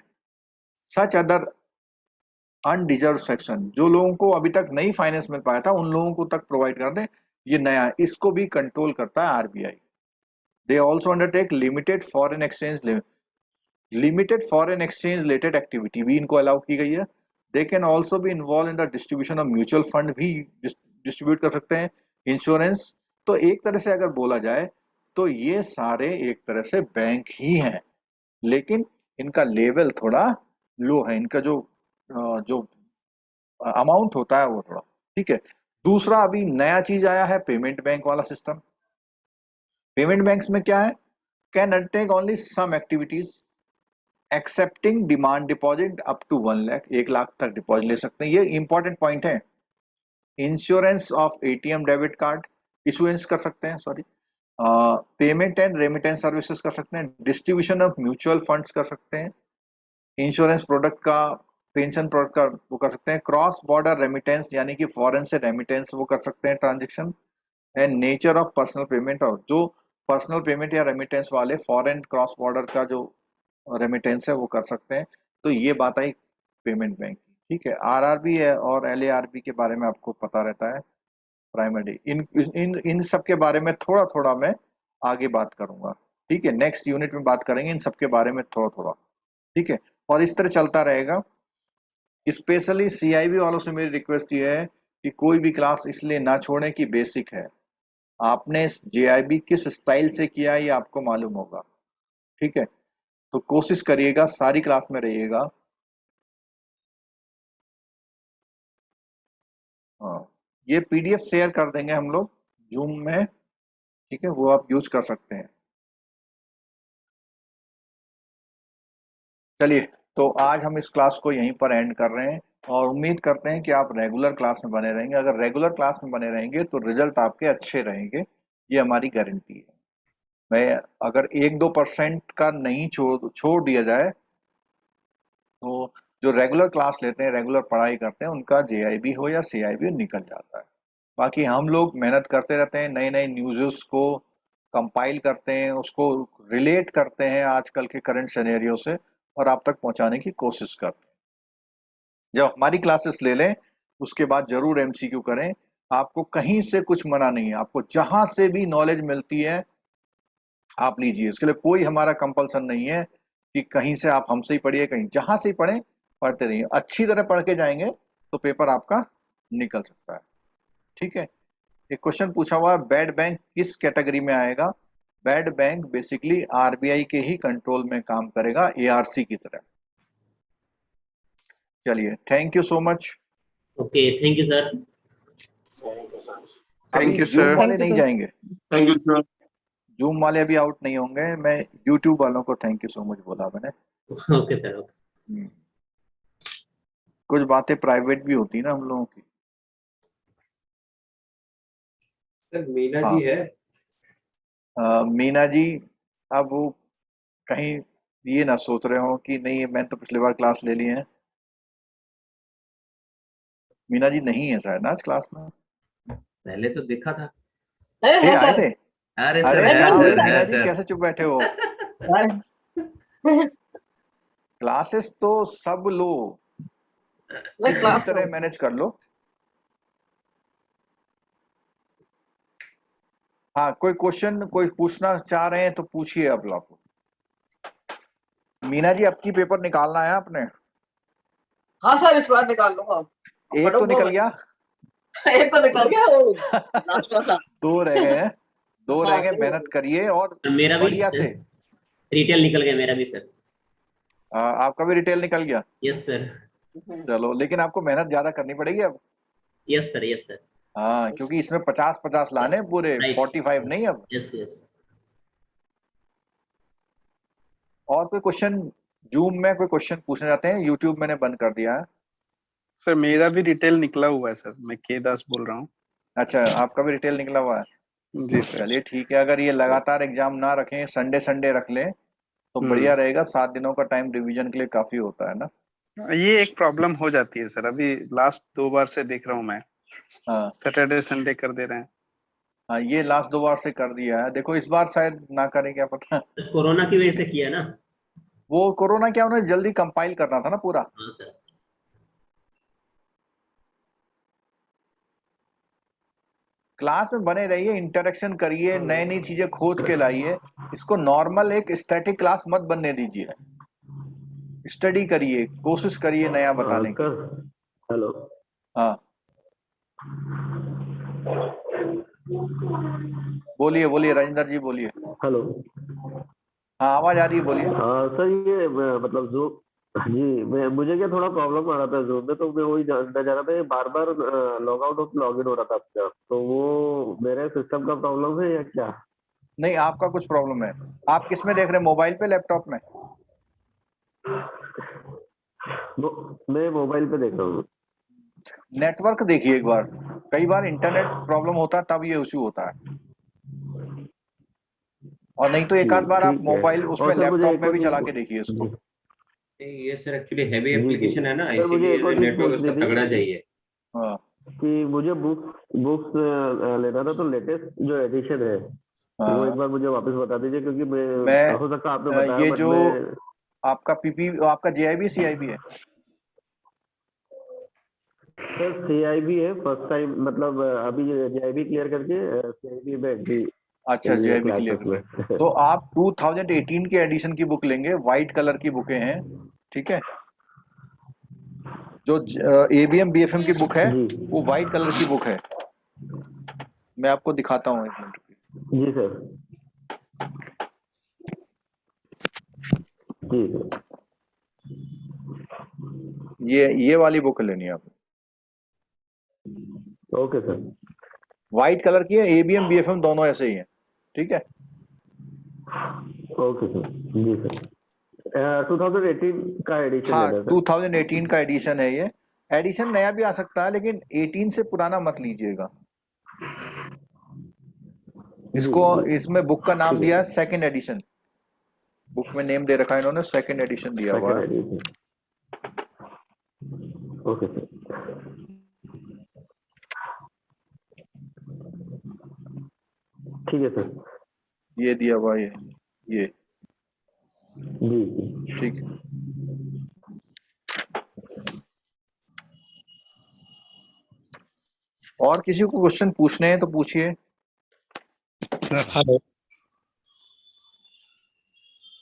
such other underserved section, जो लोगों को अभी तक नहीं फाइनेंस मिल पाया था, उन लोगों को तक प्रोवाइड कर दें। ये नया, इसको भी कंट्रोल करता है RBI। They also undertake limited foreign exchange related activity भी इनको अलाउ की गई है। They can also be involve in the distribution of mutual fund, भी डिस्ट्रीब्यूट कर सकते हैं, इंश्योरेंस। तो एक तरह से अगर बोला जाए तो ये सारे एक तरह से बैंक ही हैं, लेकिन इनका लेवल थोड़ा लो है, इनका जो अमाउंट होता है वो थोड़ा, ठीक है। दूसरा अभी नया चीज आया है, पेमेंट बैंक वाला सिस्टम। पेमेंट बैंक्स में क्या है, can undertake only some activities accepting demand deposit up to 1 lakh, 1 lakh तक डिपॉजिट ले सकते हैं। ये इंपॉर्टेंट पॉइंट है। Insurance of ATM debit card issuance कर सकते हैं, sorry, payment and remittance services कर सकते हैं, डिस्ट्रीब्यूशन ऑफ म्यूचुअल फंड्स कर सकते हैं, इंश्योरेंस प्रोडक्ट का, पेंशन प्रोडक्ट का वो कर सकते हैं, क्रॉस बॉर्डर रेमिटेंस यानी कि फॉरेन से रेमिटेंस वो कर सकते हैं transaction, and nature of personal payment, और जो पर्सनल पेमेंट या रेमिटेंस वाले फॉरेन क्रॉस बॉर्डर का जो रेमिटेंस है वो कर सकते हैं। तो ये बात आई पेमेंट बैंक की, ठीक है। आरआरबी है और एलएआरबी के बारे में आपको पता रहता है प्राइमरी। इन इन इन सब के बारे में थोड़ा थोड़ा मैं आगे बात करूंगा, ठीक है, नेक्स्ट यूनिट में बात करेंगे इन सब के बारे में थोड़ा थोड़ा, ठीक है, और इस तरह चलता रहेगा। स्पेशली सीआईबी वालों से मेरी रिक्वेस्ट ये है कि कोई भी क्लास इसलिए ना छोड़ें कि बेसिक है, आपने जेआईबी किस स्टाइल से किया ये आपको मालूम होगा, ठीक है। तो कोशिश करिएगा सारी क्लास में रहिएगा। हाँ, ये पीडीएफ शेयर कर देंगे हम लोग जूम में, ठीक है, वो आप यूज कर सकते हैं। चलिए, तो आज हम इस क्लास को यहीं पर एंड कर रहे हैं और उम्मीद करते हैं कि आप रेगुलर क्लास में बने रहेंगे। अगर रेगुलर क्लास में बने रहेंगे तो रिजल्ट आपके अच्छे रहेंगे, ये हमारी गारंटी है। मैं अगर 1-2% का नहीं छोड़ दिया जाए तो जो रेगुलर क्लास लेते हैं, रेगुलर पढ़ाई करते हैं, उनका जेआईबी हो या सीआईबी निकल जाता है। बाकी हम लोग मेहनत करते रहते हैं, नए नए न्यूज़ को कंपाइल करते हैं, उसको रिलेट करते हैं आजकल के करंट सिनेरियो से और आप तक पहुंचाने की कोशिश करते हैं। जब हमारी क्लासेस ले लें उसके बाद जरूर एमसीक्यू करें। आपको कहीं से कुछ मना नहीं है, आपको जहां से भी नॉलेज मिलती है आप लीजिए, इसके लिए कोई हमारा कंपल्सन नहीं है कि कहीं से आप हमसे ही पढ़िए, कहीं जहां से ही पढ़ें पढ़ते रहिए। अच्छी तरह पढ़ के जाएंगे तो पेपर आपका निकल सकता है, ठीक है। एक क्वेश्चन पूछा हुआ है, बैड बैंक किस कैटेगरी में आएगा? बैड बैंक बेसिकली आरबीआई के ही कंट्रोल में काम करेगा, एआरसी की तरह। चलिए, thank you so much. Okay, thank you sir. Thank you zoom sir. वाले नहीं जाएंगे, थैंक यू सर। जूम वाले अभी आउट नहीं होंगे। मैं यूट्यूब वालों को थैंक यू सो मच बोला मैंने। Okay sir, okay. कुछ बातें प्राइवेट भी होती ना हम लोगों की। सर मीना हाँ। जी है? मीना जी अब वो कहीं ये ना सोच रहे हो कि नहीं मैंने तो पिछली बार क्लास ले ली है। मीना जी नहीं है शायद आज क्लास में। पहले तो देखा था। थे, आए थे? अरे अरे सर, क्या हो है मीना जी, सर। कैसे चुप बैठे हो? क्लासेस तो सब लो, किसी तरह मैनेज कर लो। हाँ, कोई क्वेश्चन कोई पूछना चाह रहे हैं तो पूछिए अब लोग। मीना जी, अब की पेपर निकालना है आपने? हाँ सर, इस बार निकाल लूंगा। एक तो निकल गया, एक तो निकल गया, वो लास्ट वाला। दो रह गए हैं, दो रह गए। मेहनत करिए और मेरा भी बढ़िया से। रिटेल निकल गया मेरा भी सर। आपका भी रिटेल निकल गया? Yes sir. चलो, लेकिन आपको मेहनत ज्यादा करनी पड़ेगी अब। Yes sir, yes sir. हाँ, क्योंकि इसमें 50-50 लाने पूरे, Right. 45 नहीं अब। Yes yes. और कोई क्वेश्चन जूम में कोई क्वेश्चन पूछना चाहते हैं? यूट्यूब मैंने बंद कर दिया है। सर मेरा भी रिटेल निकला हुआ है सर, मैं के दास बोल रहा हूँ। अच्छा, आपका भी रिटेल निकला हुआ है? जी सर। चलिए ठीक है, अगर ये लगातार एग्जाम ना रखें, संडे संडे रख लें तो बढ़िया रहेगा। 7 दिनों का टाइम रिवीजन के लिए काफी होता है ना। ये एक प्रॉब्लम हो जाती है सर, अभी लास्ट 2 बार से देख रहा हूँ मैं। हाँ सैटरडे संडे कर दे रहे हैं। हाँ, ये लास्ट 2 बार से कर दिया है। देखो इस बार शायद ना करें, क्या पता। कोरोना की वजह से किया ना। वो कोरोना क्या, उन्हें जल्दी कंपाइल करना था ना पूरा। हाँ सर। क्लास में बने रहिए, इंटरेक्शन करिए, नई नई चीजें खोज के लाइए। इसको नॉर्मल एक स्टैटिक क्लास मत बनने दीजिए। स्टडी करिए, कोशिश करिए नया बताने की। हेलो। हाँ, बोलिए बोलिए राजेंद्र जी, बोलिए। हेलो। हाँ, आवाज आ रही है, बोलिए। सर ये मतलब जो जी मुझे क्या थोड़ा प्रॉब्लम आ रहा था जूम में, तो मैं वही जानना चाह रहा था, बार बार लॉग आउट और लॉग इन हो रहा था आपका, तो वो मेरे सिस्टम का प्रॉब्लम है या क्या? नहीं, आपका कुछ प्रॉब्लम है। आप किस में देख रहे हैं, मोबाइल पे, लैपटॉप में? मैं मोबाइल पे देख रहा हूँ। नेटवर्क देखिए एक बार, कई बार इंटरनेट प्रॉब्लम होता है तब ये इश्यू होता है, और नहीं तो एक आध बार आप ठीक है। मोबाइल और उसमें सर मुझे लैपटॉप एक में और भी चीज चला के देखिए इसको। ये सर एक्चुअली हैवी जी जी एप्लीकेशन है ना, सर, मुझे इसीलिए एक और चीज नेटवर्क पूछनी उसका थी तगड़ा चाहिए। हाँ कि मुझे बुक्स लेना था, तो लेटेस्ट जो एडिशन है वो एक हाँ। बार मुझे वापस बता दीजिए, क्योंकि मैं हो सकता है आपने बताया ये बट जो मैं आपका पीपी आपका जेआईबी सीआईबी है? सर CIB है फर्स्ट टाइम, मतलब अभी JIB क्लियर करके CIB में एंट्री अच्छा, लिए जेआईबी क्लियर क्लासेस कर में। लिया तो आप 2018 के एडिशन की बुक लेंगे, वाइट कलर की बुकें हैं, ठीक है। जो ABM BFM की बुक है जी वो वाइट कलर की बुक है, मैं आपको दिखाता हूँ, एक मिनट। जी सर, जी सर, ये वाली बुक लेनी है आपको, ओके सर, वाइट कलर की है, ABM BFM दोनों ऐसे ही हैं, ठीक है। ओके सर, जी सर। 2018 का एडिशन हाँ, लेना है सर। 2018 का एडिशन है ये। एडिशन नया भी आ सकता है, लेकिन 18 से पुराना मत लीजिएगा। जी इसको जी इसमें बुक का नाम ठीक दिया है है सर, सेकंड एडिशन, बुक में नेम दे रखा है इन्होंने, सेकंड एडिशन दिया हुआ सेकंड है। एडिशन, ओके सर, ठीक है सर, ये दिया हुआ है ये जी जी ठीक है। और किसी को क्वेश्चन पूछने हैं तो पूछिए। हेलो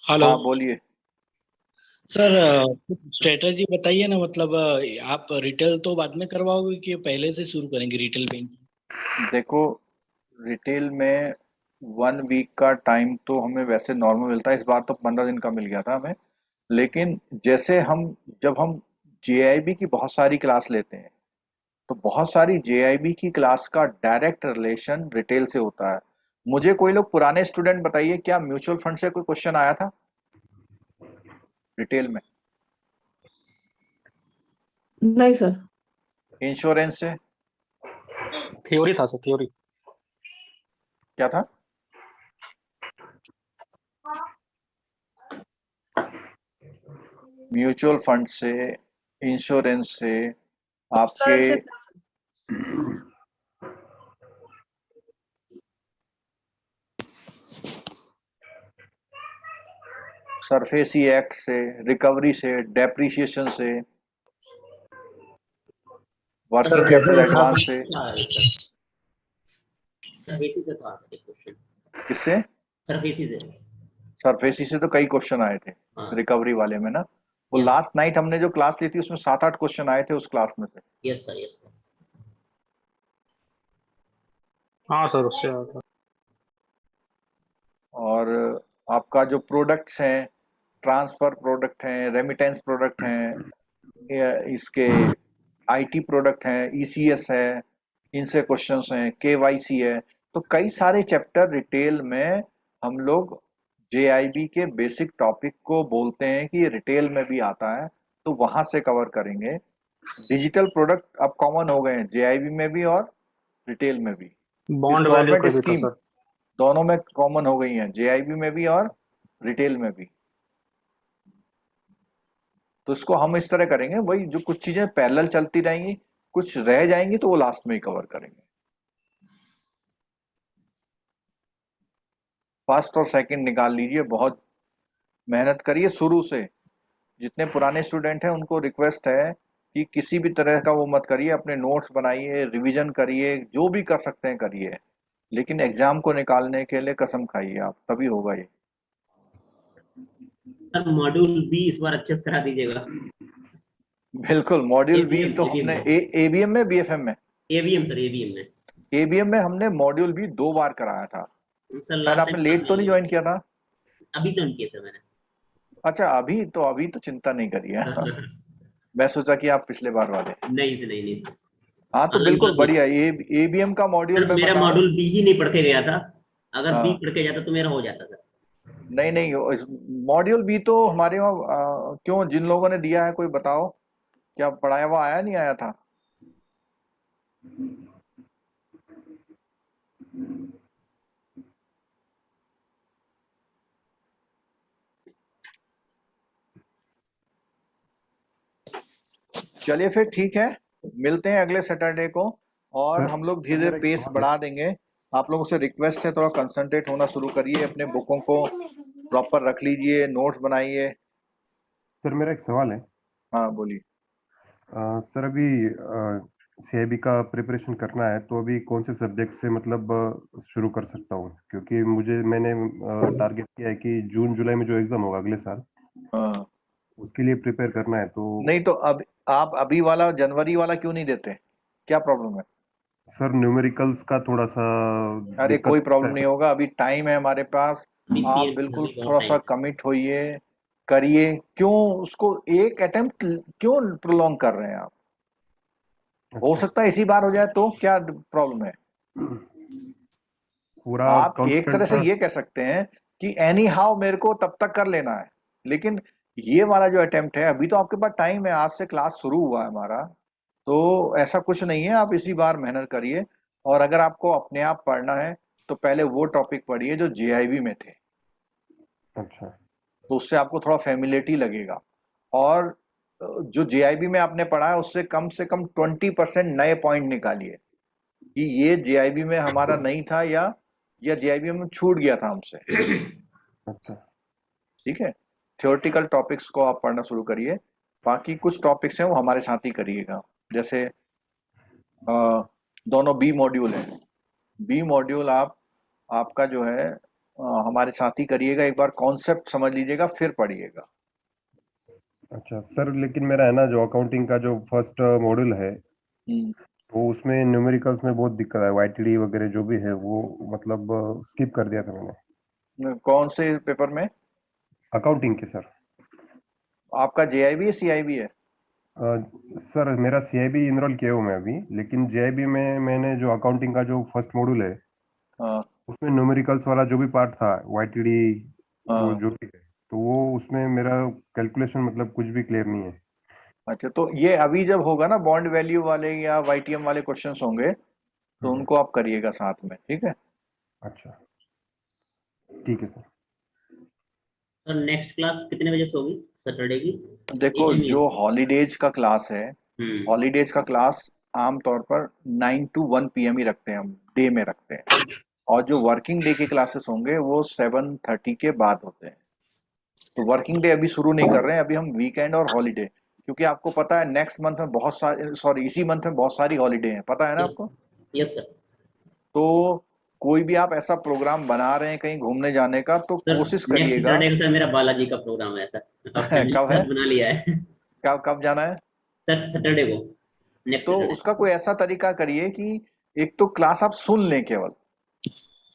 हेलो हाँ बोलिए। सर, स्ट्रेटजी बताइए ना, मतलब आप रिटेल तो बाद में करवाओगे कि पहले से शुरू करेंगे रिटेल बैंकिंग? देखो, रिटेल में 1 वीक का टाइम तो हमें वैसे नॉर्मल मिलता है, इस बार तो 15 दिन का मिल गया था हमें। लेकिन जैसे जब हम जेआईबी की बहुत सारी क्लास लेते हैं, तो बहुत सारी जेआईबी की क्लास का डायरेक्ट रिलेशन रिटेल से होता है। मुझे कोई लोग पुराने स्टूडेंट बताइए, क्या म्यूचुअल फंड से कोई क्वेश्चन आया था रिटेल में? नहीं सर। इंश्योरेंस से थ्योरी था सर, थ्योरी। क्या था? म्यूचुअल फंड से, इंश्योरेंस से, आपके सरफेसी एक्ट से, रिकवरी से, डेप्रिसिएशन से, वर्किंग कैपिटल एडवांस से। सर्विसेज से तो आता है क्वेश्चन। किससे? सर्विसेज से। सरफेसी से तो कई क्वेश्चन आए थे रिकवरी वाले में ना। वो लास्ट नाइट हमने जो क्लास ली थी उसमें 7-8 क्वेश्चन आए थे उस क्लास में से। Yes sir, yes sir. हाँ सर, उससे आया था। और आपका जो प्रोडक्ट्स हैं, ट्रांसफर प्रोडक्ट हैं, रेमिटेंस प्रोडक्ट हैं, इसके आईटी प्रोडक्ट हैं, ईसीएस है, इनसे क्वेश्चंस हैं, केवाईसी है। तो कई सारे चैप्टर रिटेल में हम लोग जेआईबी के बेसिक टॉपिक को बोलते हैं कि ये रिटेल में भी आता है, तो वहां से कवर करेंगे। डिजिटल प्रोडक्ट अब कॉमन हो गए हैं जेआईबी में भी और रिटेल में भी। बॉन्ड वैल्यू का भी था स्कीम सर। दोनों में कॉमन हो गई हैं, जेआईबी में भी और रिटेल में भी। तो इसको हम इस तरह करेंगे, वही जो कुछ चीजें पैरेलल चलती रहेंगी, कुछ रह जाएंगी तो वो लास्ट में ही कवर करेंगे। फर्स्ट और सेकंड निकाल लीजिए, बहुत मेहनत करिए शुरू से। जितने पुराने स्टूडेंट हैं उनको रिक्वेस्ट है कि किसी भी तरह का वो मत करिए, अपने नोट्स बनाइए, रिवीजन करिए, जो भी कर सकते हैं करिए, लेकिन एग्जाम को निकालने के लिए कसम खाइए आप, तभी होगा ये। सर मॉड्यूल बी इस बार अच्छे से करा दीजिएगा। बिल्कुल, मॉड्यूल बी ABM तो हमने एबीएम में, बीएफएम में, एबीएम सर, एबीएम में। एबीएम में हमने मॉड्यूल बी 2 बार कराया था। सर शायद आपने लेट तो नहीं ज्वाइन किया था? अभी ज्वाइन किया था मैंने। अच्छा, अभी तो चिंता नहीं करिए। मैं सोचा कि आप पिछले बार वाले। नहीं सर, नहीं सर। हाँ तो बिल्कुल बढ़िया। एबीएम का मॉड्यूल मेरा मॉड्यूल बी ही नहीं पढ़ के गया था, अगर बी पढ़ के जाता तो मेरा हो जाता सर। नहीं, मॉड्यूल बी तो हमारे वहाँ क्यों, जिन लोगों ने दिया है कोई बताओ, क्या पढ़ाया हुआ आया नहीं आया था? चलिए फिर ठीक है, मिलते हैं अगले सैटरडे को और सर, हम लोग सर धीरे मेरा धीरे एक पेस सवाल है। बढ़ा देंगे। आप लोगों से रिक्वेस्ट है थोड़ा कंसंट्रेट होना शुरू करिए, अपने बुकों को प्रॉपर रख लीजिए, नोट्स बनाइए। सर मेरा एक सवाल है। हाँ बोलिए। सर अभी सीआईबी का प्रिपरेशन करना है तो अभी कौन से सब्जेक्ट से मतलब शुरू कर सकता हूँ, क्योंकि मैंने टारगेट किया है कि जून जुलाई में जो एग्जाम होगा अगले साल हाँ उसके लिए प्रिपेयर करना है। तो नहीं तो अब आप अभी वाला जनवरी वाला क्यों नहीं देते, क्या प्रॉब्लम है? सर न्यूमेरिकल्स का थोड़ा सा अरे दिक्कत कोई प्रॉब्लम है। नहीं होगा, अभी टाइम है हमारे पास। आप बिल्कुल थोड़ा सा कमिट होइए, करिए। क्यों उसको एक अटेम्प्ट क्यों प्रोलॉन्ग कर रहे हैं आप? हो सकता है इसी बार हो जाए तो क्या प्रॉब्लम है? पूरा आप एक कॉन्फिडेंट तरह से था। ये कह सकते हैं कि एनी हाउ मेरे को तब तक कर लेना है, लेकिन ये वाला जो अटेम्प्ट है अभी तो आपके पास टाइम है, आज से क्लास शुरू हुआ है हमारा, तो ऐसा कुछ नहीं है, आप इसी बार मेहनत करिए। और अगर आपको अपने आप पढ़ना है तो पहले वो टॉपिक पढ़िए जो जेआईबी में थे, अच्छा तो उससे आपको थोड़ा फैमिलियरिटी लगेगा। और जो जेआईबी में आपने पढ़ा है उससे कम 20% नए पॉइंट निकालिए कि ये जेआईबी में हमारा नहीं था या जेआईबी में छूट गया था हमसे। अच्छा ठीक है, थ्योरेटिकल टॉपिक्स को आप पढ़ना शुरू करिए, बाकी कुछ टॉपिक्स हैं वो हमारे साथ ही करिएगा। जैसे दोनों बी मॉड्यूल हैं, बी मॉड्यूल आपका जो है हमारे साथ ही करिएगा, एक बार कॉन्सेप्ट समझ लीजिएगा फिर पढ़िएगा। अच्छा सर, लेकिन मेरा है ना जो अकाउंटिंग का जो फर्स्ट मॉड्यूल है तो उसमें न्यूमेरिकल्स में बहुत दिक्कत है, वाईटीडी वगैरह जो भी है वो मतलब स्किप कर दिया था मैंने। कौन से पेपर में? अकाउंटिंग के सर। आपका जेआईबी है सीआईबी है? सर मेरा सीआईबी इनरोल किया हूँ मैं अभी, लेकिन जेआईबी में मैंने जो अकाउंटिंग का जो फर्स्ट मॉड्यूल है उसमें न्यूमेरिकल्स वाला जो भी पार्ट था वाईटीडी वो जो भी है तो वो उसमें मेरा कैलकुलेशन मतलब कुछ भी क्लियर नहीं है। अच्छा, तो ये अभी जब होगा ना बॉन्ड वैल्यू वाले या वाईटीएम वाले क्वेश्चंस होंगे तो उनको आप करिएगा साथ में, ठीक है? अच्छा ठीक है सर। सर नेक्स्ट क्लास कितने बजे से होगी सैटरडे की? देखो जो हॉलीडेज का क्लास है, हॉलीडेज का क्लास आमतौर पर 9 to 1 PM ही रखते हैं हम, डे में रखते हैं, और जो वर्किंग डे के क्लासेस होंगे वो 7:30 के बाद होते हैं। तो वर्किंग डे अभी शुरू नहीं कर रहे हैं, अभी हम वीकेंड और हॉलीडे, क्योंकि आपको पता है नेक्स्ट मंथ में बहुत सारी इसी मंथ में बहुत सारी हॉलीडे हैं, पता है ना आपको? Yes sir. तो कोई भी आप ऐसा प्रोग्राम बना रहे हैं कहीं घूमने जाने का तो कोशिश करिएगा। सैटरडे का मेरा बालाजी का प्रोग्राम है सर। कब है? बना लिया है। कब जाना है? सर सैटरडे को, नेक्स्ट तो सैटरडे। उसका कोई ऐसा तरीका करिए कि एक तो क्लास आप सुन लें केवल।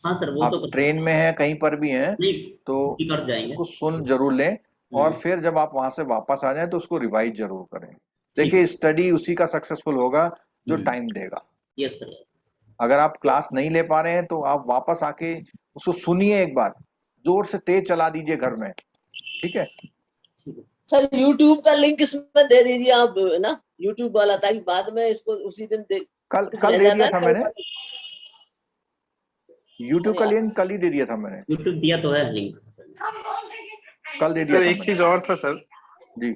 हाँ सर वो आप तो ट्रेन में हैं कहीं पर भी हैं तो कर जाएंगे, उसको सुन जरूर लें, और फिर जब आप वहां से वापस आ जाएं तो उसको रिवाइज जरूर करें। देखिए स्टडी उसी का सक्सेसफुल होगा जो टाइम देगा। Yes sir yes. अगर आप क्लास नहीं ले पा रहे हैं तो आप वापस आके उसको सुनिए, एक बार जोर से तेज चला दीजिए घर में, ठीक है? सर यूट्यूब का लिंक इसमें दे दीजिए आप, है ना, यूट्यूब वाला, ताकि बाद में इसको उसी दिन कल दे दिया था मैंने यूट्यूब का लिंक, कल ही दे दिया था मैंने। यूट्यूब दिया तो है लिंक, कल दे दिया था। एक चीज और था सर जी,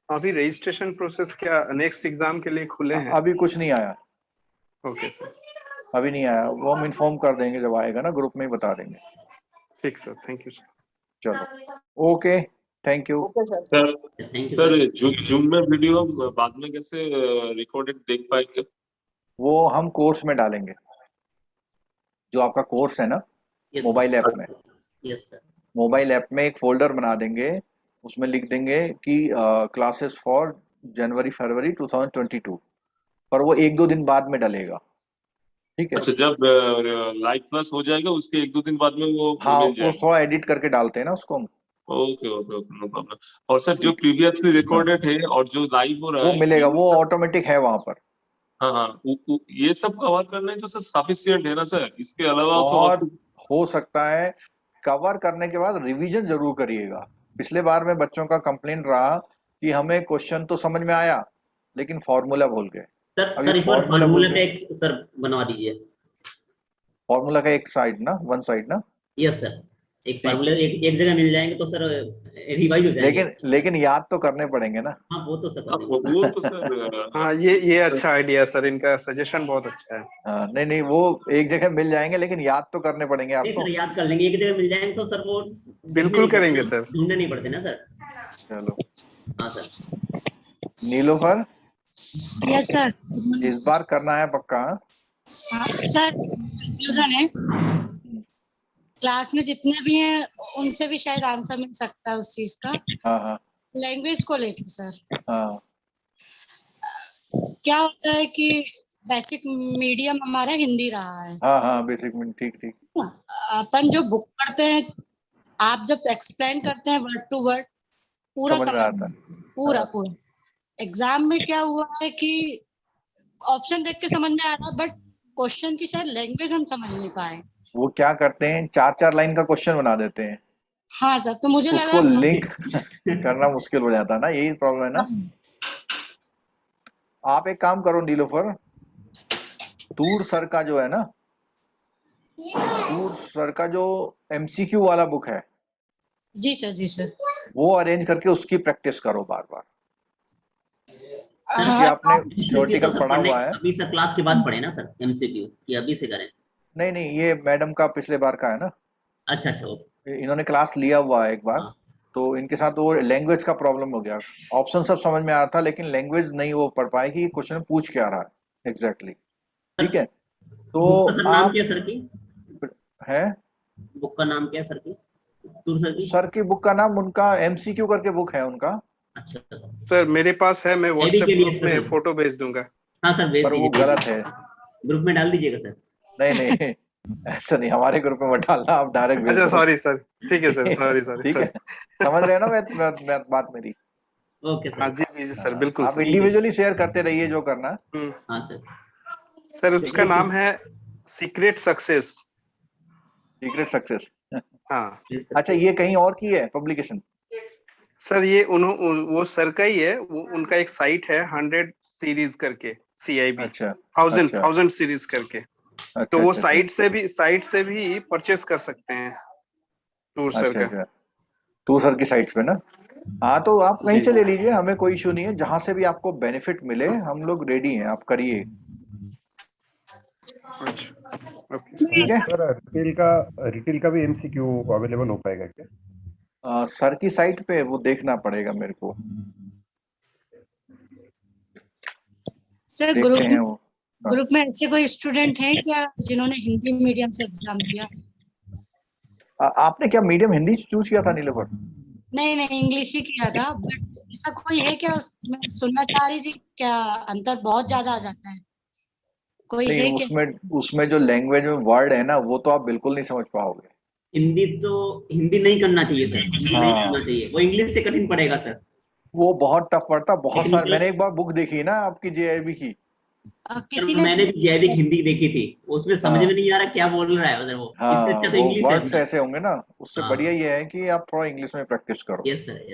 अभी रजिस्ट्रेशन प्रोसेस क्या नेक्स्ट एग्जाम के लिए खुले हैं? अभी कुछ नहीं आया। ओके सर, अभी नहीं आया, वो हम इन्फॉर्म कर देंगे जब आएगा ना, ग्रुप में ही बता देंगे। ठीक सर, थैंक यू सर। चलो okay, thank you sir zoom में वीडियो बाद में कैसे रिकॉर्डेड देख पाएंगे? वो हम कोर्स में डालेंगे, जो आपका कोर्स है ना मोबाइल ऐप में। Yes sir. मोबाइल ऐप में एक फोल्डर बना देंगे, उसमें लिख देंगे कि क्लासेस फॉर जनवरी-फरवरी 2022, पर वो 1-2 दिन बाद में डलेगा, ठीक है? अच्छा, जब लाइव क्लास हो जाएगा उसके 1-2 दिन बाद में वो हाँ, मिल जाएगा। वो थोड़ा एडिट करके डालते हैं ना उसको हम। Okay okay okay, no problem. और सर जो प्रीवियसली रिकॉर्डेड है और जो लाइव हो रहा वो है मिलेगा, वो ऑटोमेटिक है वहां पर। हाँ हाँ, ये सब कवर करना है तो सर सफिशिएंट है ना सर? इसके अलावा तो और हो सकता है कवर करने के बाद रिवीजन जरूर करिएगा। पिछले बार में बच्चों का कंप्लेंट रहा कि हमें क्वेश्चन तो समझ में आया लेकिन फॉर्मूला भूल गए। सर इस बार फार्मूला का एक सर बनवा दीजिए। फॉर्मूला का एक साइड ना, वन साइड ना? यस सर, एक फार्मूला एक जगह मिल जाएंगे तो सर रिवाइज हो जाएंगे। लेकिन याद तो करने पड़ेंगे ना। हाँ वो तो सर वो तो सर हाँ ये अच्छा आइडिया सर, इनका सजेशन बहुत अच्छा है। हाँ, नहीं वो एक जगह मिल जाएंगे लेकिन याद तो करने पड़ेंगे आपको। सर याद कर लेंगे, एक जगह मिल जाएंगे तो सर वो बिल्कुल करेंगे सर, ढूंढने नहीं पड़ते ना सर। चलो। हाँ सर। नीलोफर, यस सर, इस बार करना है पक्का? सर कंफ्यूजन है, क्लास में जितने भी हैं उनसे भी शायद आंसर मिल सकता है उस चीज का। हाँ। लैंग्वेज को लेकर सर। हाँ। क्या होता है कि बेसिक मीडियम हमारा हिंदी रहा है। हाँ बेसिक मीडियम, ठीक। अपन जो बुक पढ़ते हैं, आप जब एक्सप्लेन करते हैं वर्ड टू वर्ड पूरा समझ में आता है। पूरा एग्जाम में क्या हुआ है कि ऑप्शन देख के समझ में आ रहा है, बट क्वेश्चन की शायद लैंग्वेज हम समझ नहीं पाए। वो क्या करते हैं, 4 लाइन का क्वेश्चन बना देते हैं। हाँ सर, तो मुझे लगा उसको लिंक करना मुश्किल हो जाता है ना, यही प्रॉब्लम है ना। आप एक काम करो नीलोफर, तूर सर का जो है ना, तूर सर का जो MCQ वाला बुक है, जी सर, वो अरेंज करके उसकी प्रैक्टिस करो बार बार, क्योंकि आपने थ्योरेटिकल पढ़ा हुआ है। अभी सर क्लास के बाद पढ़े ना सर MCQ, कि अभी से करें? नहीं ये मैडम का पिछले बार का है ना। अच्छा इन्होंने क्लास लिया हुआ है एक बार। हाँ। तो इनके साथ वो लैंग्वेज का प्रॉब्लम हो गया, ऑप्शन सब समझ में आ रहा था लेकिन लैंग्वेज नहीं वो पढ़ पाए कि क्वेश्चन पूछ क्या रहा है एग्जैक्टली। ठीक है, तो नाम क्या सर की है, बुक का नाम क्या सर की? सर की बुक का नाम, उनका MCQ करके बुक है उनका। अच्छा सर मेरे पास है, मैं व्हाट्सएप ग्रुप में फोटो भेज दूंगा। हाँ सर भेज दीजिए, वो गलत है, ग्रुप में डाल दीजिएगा सर। नहीं ऐसा नहीं, हमारे ग्रुप में मत डालना, आप डायरेक्ट भेज दो। अच्छा सॉरी सर, ठीक है सर, सॉरी ठीक है, समझ रहे हैं ना बात मेरी? Okay sir. हाँ जी सर, बिल्कुल। आप इंडिविजुअली शेयर करते रहिए जो करना। हाँ सर। सर उसका नाम है सीक्रेट सक्सेस। सीक्रेट सक्सेस, हाँ। अच्छा ये कहीं और की है पब्लिकेशन? सर ये वो सर का ही है, वो उनका एक साइट है 100 सीरीज करके, CIB। अच्छा, 1000 सीरीज करके। तो वो साइट से भी परचेस कर सकते हैं टूर सर का। अच्छा, टूर सर की साइट पे ना। हाँ तो आप कहीं से ले लीजिए, हमें कोई इशू नहीं है, जहां से भी आपको बेनिफिट मिले हम लोग रेडी हैं, आप करिए। ठीक है सर, रिटेल का भी MCQ अवेलेबल हो पाएगा क्या? सर की साइट पे वो देखना पड़ेगा मेरे को। सर ग्रुप में ऐसे कोई स्टूडेंट हैं क्या जिन्होंने हिंदी मीडियम से एग्जाम दिया? आपने क्या मीडियम हिंदी चूज किया था नीलोफर? नहीं इंग्लिश ही किया था, बट ऐसा कोई है क्या? मैं सुनना चाह रही थी, क्या अंतर बहुत ज्यादा आ जाता है? कोई नहीं, है क्या? उसमें जो लैंग्वेज में वर्ड है ना, वो तो आप बिल्कुल नहीं समझ पाओगे। हिंदी नहीं करना चाहिए सर, नहीं करना चाहिए, वो इंग्लिश से कठिन पड़ेगा सर। वो बहुत टफ पड़ता, बहुत सारे। मैंने एक बार बुक देखी ना आपकी JIB की, मैंने JIB हिंदी देखी थी, उसमें समझ में नहीं आ रहा क्या बोल रहा है उधर वो। हाँ, इससे अच्छा तो इंग्लिश वर्ड्स ऐसे होंगे ना, उससे बढ़िया ये है कि आप थोड़ा इंग्लिश में प्रैक्टिस करो। Yes sir.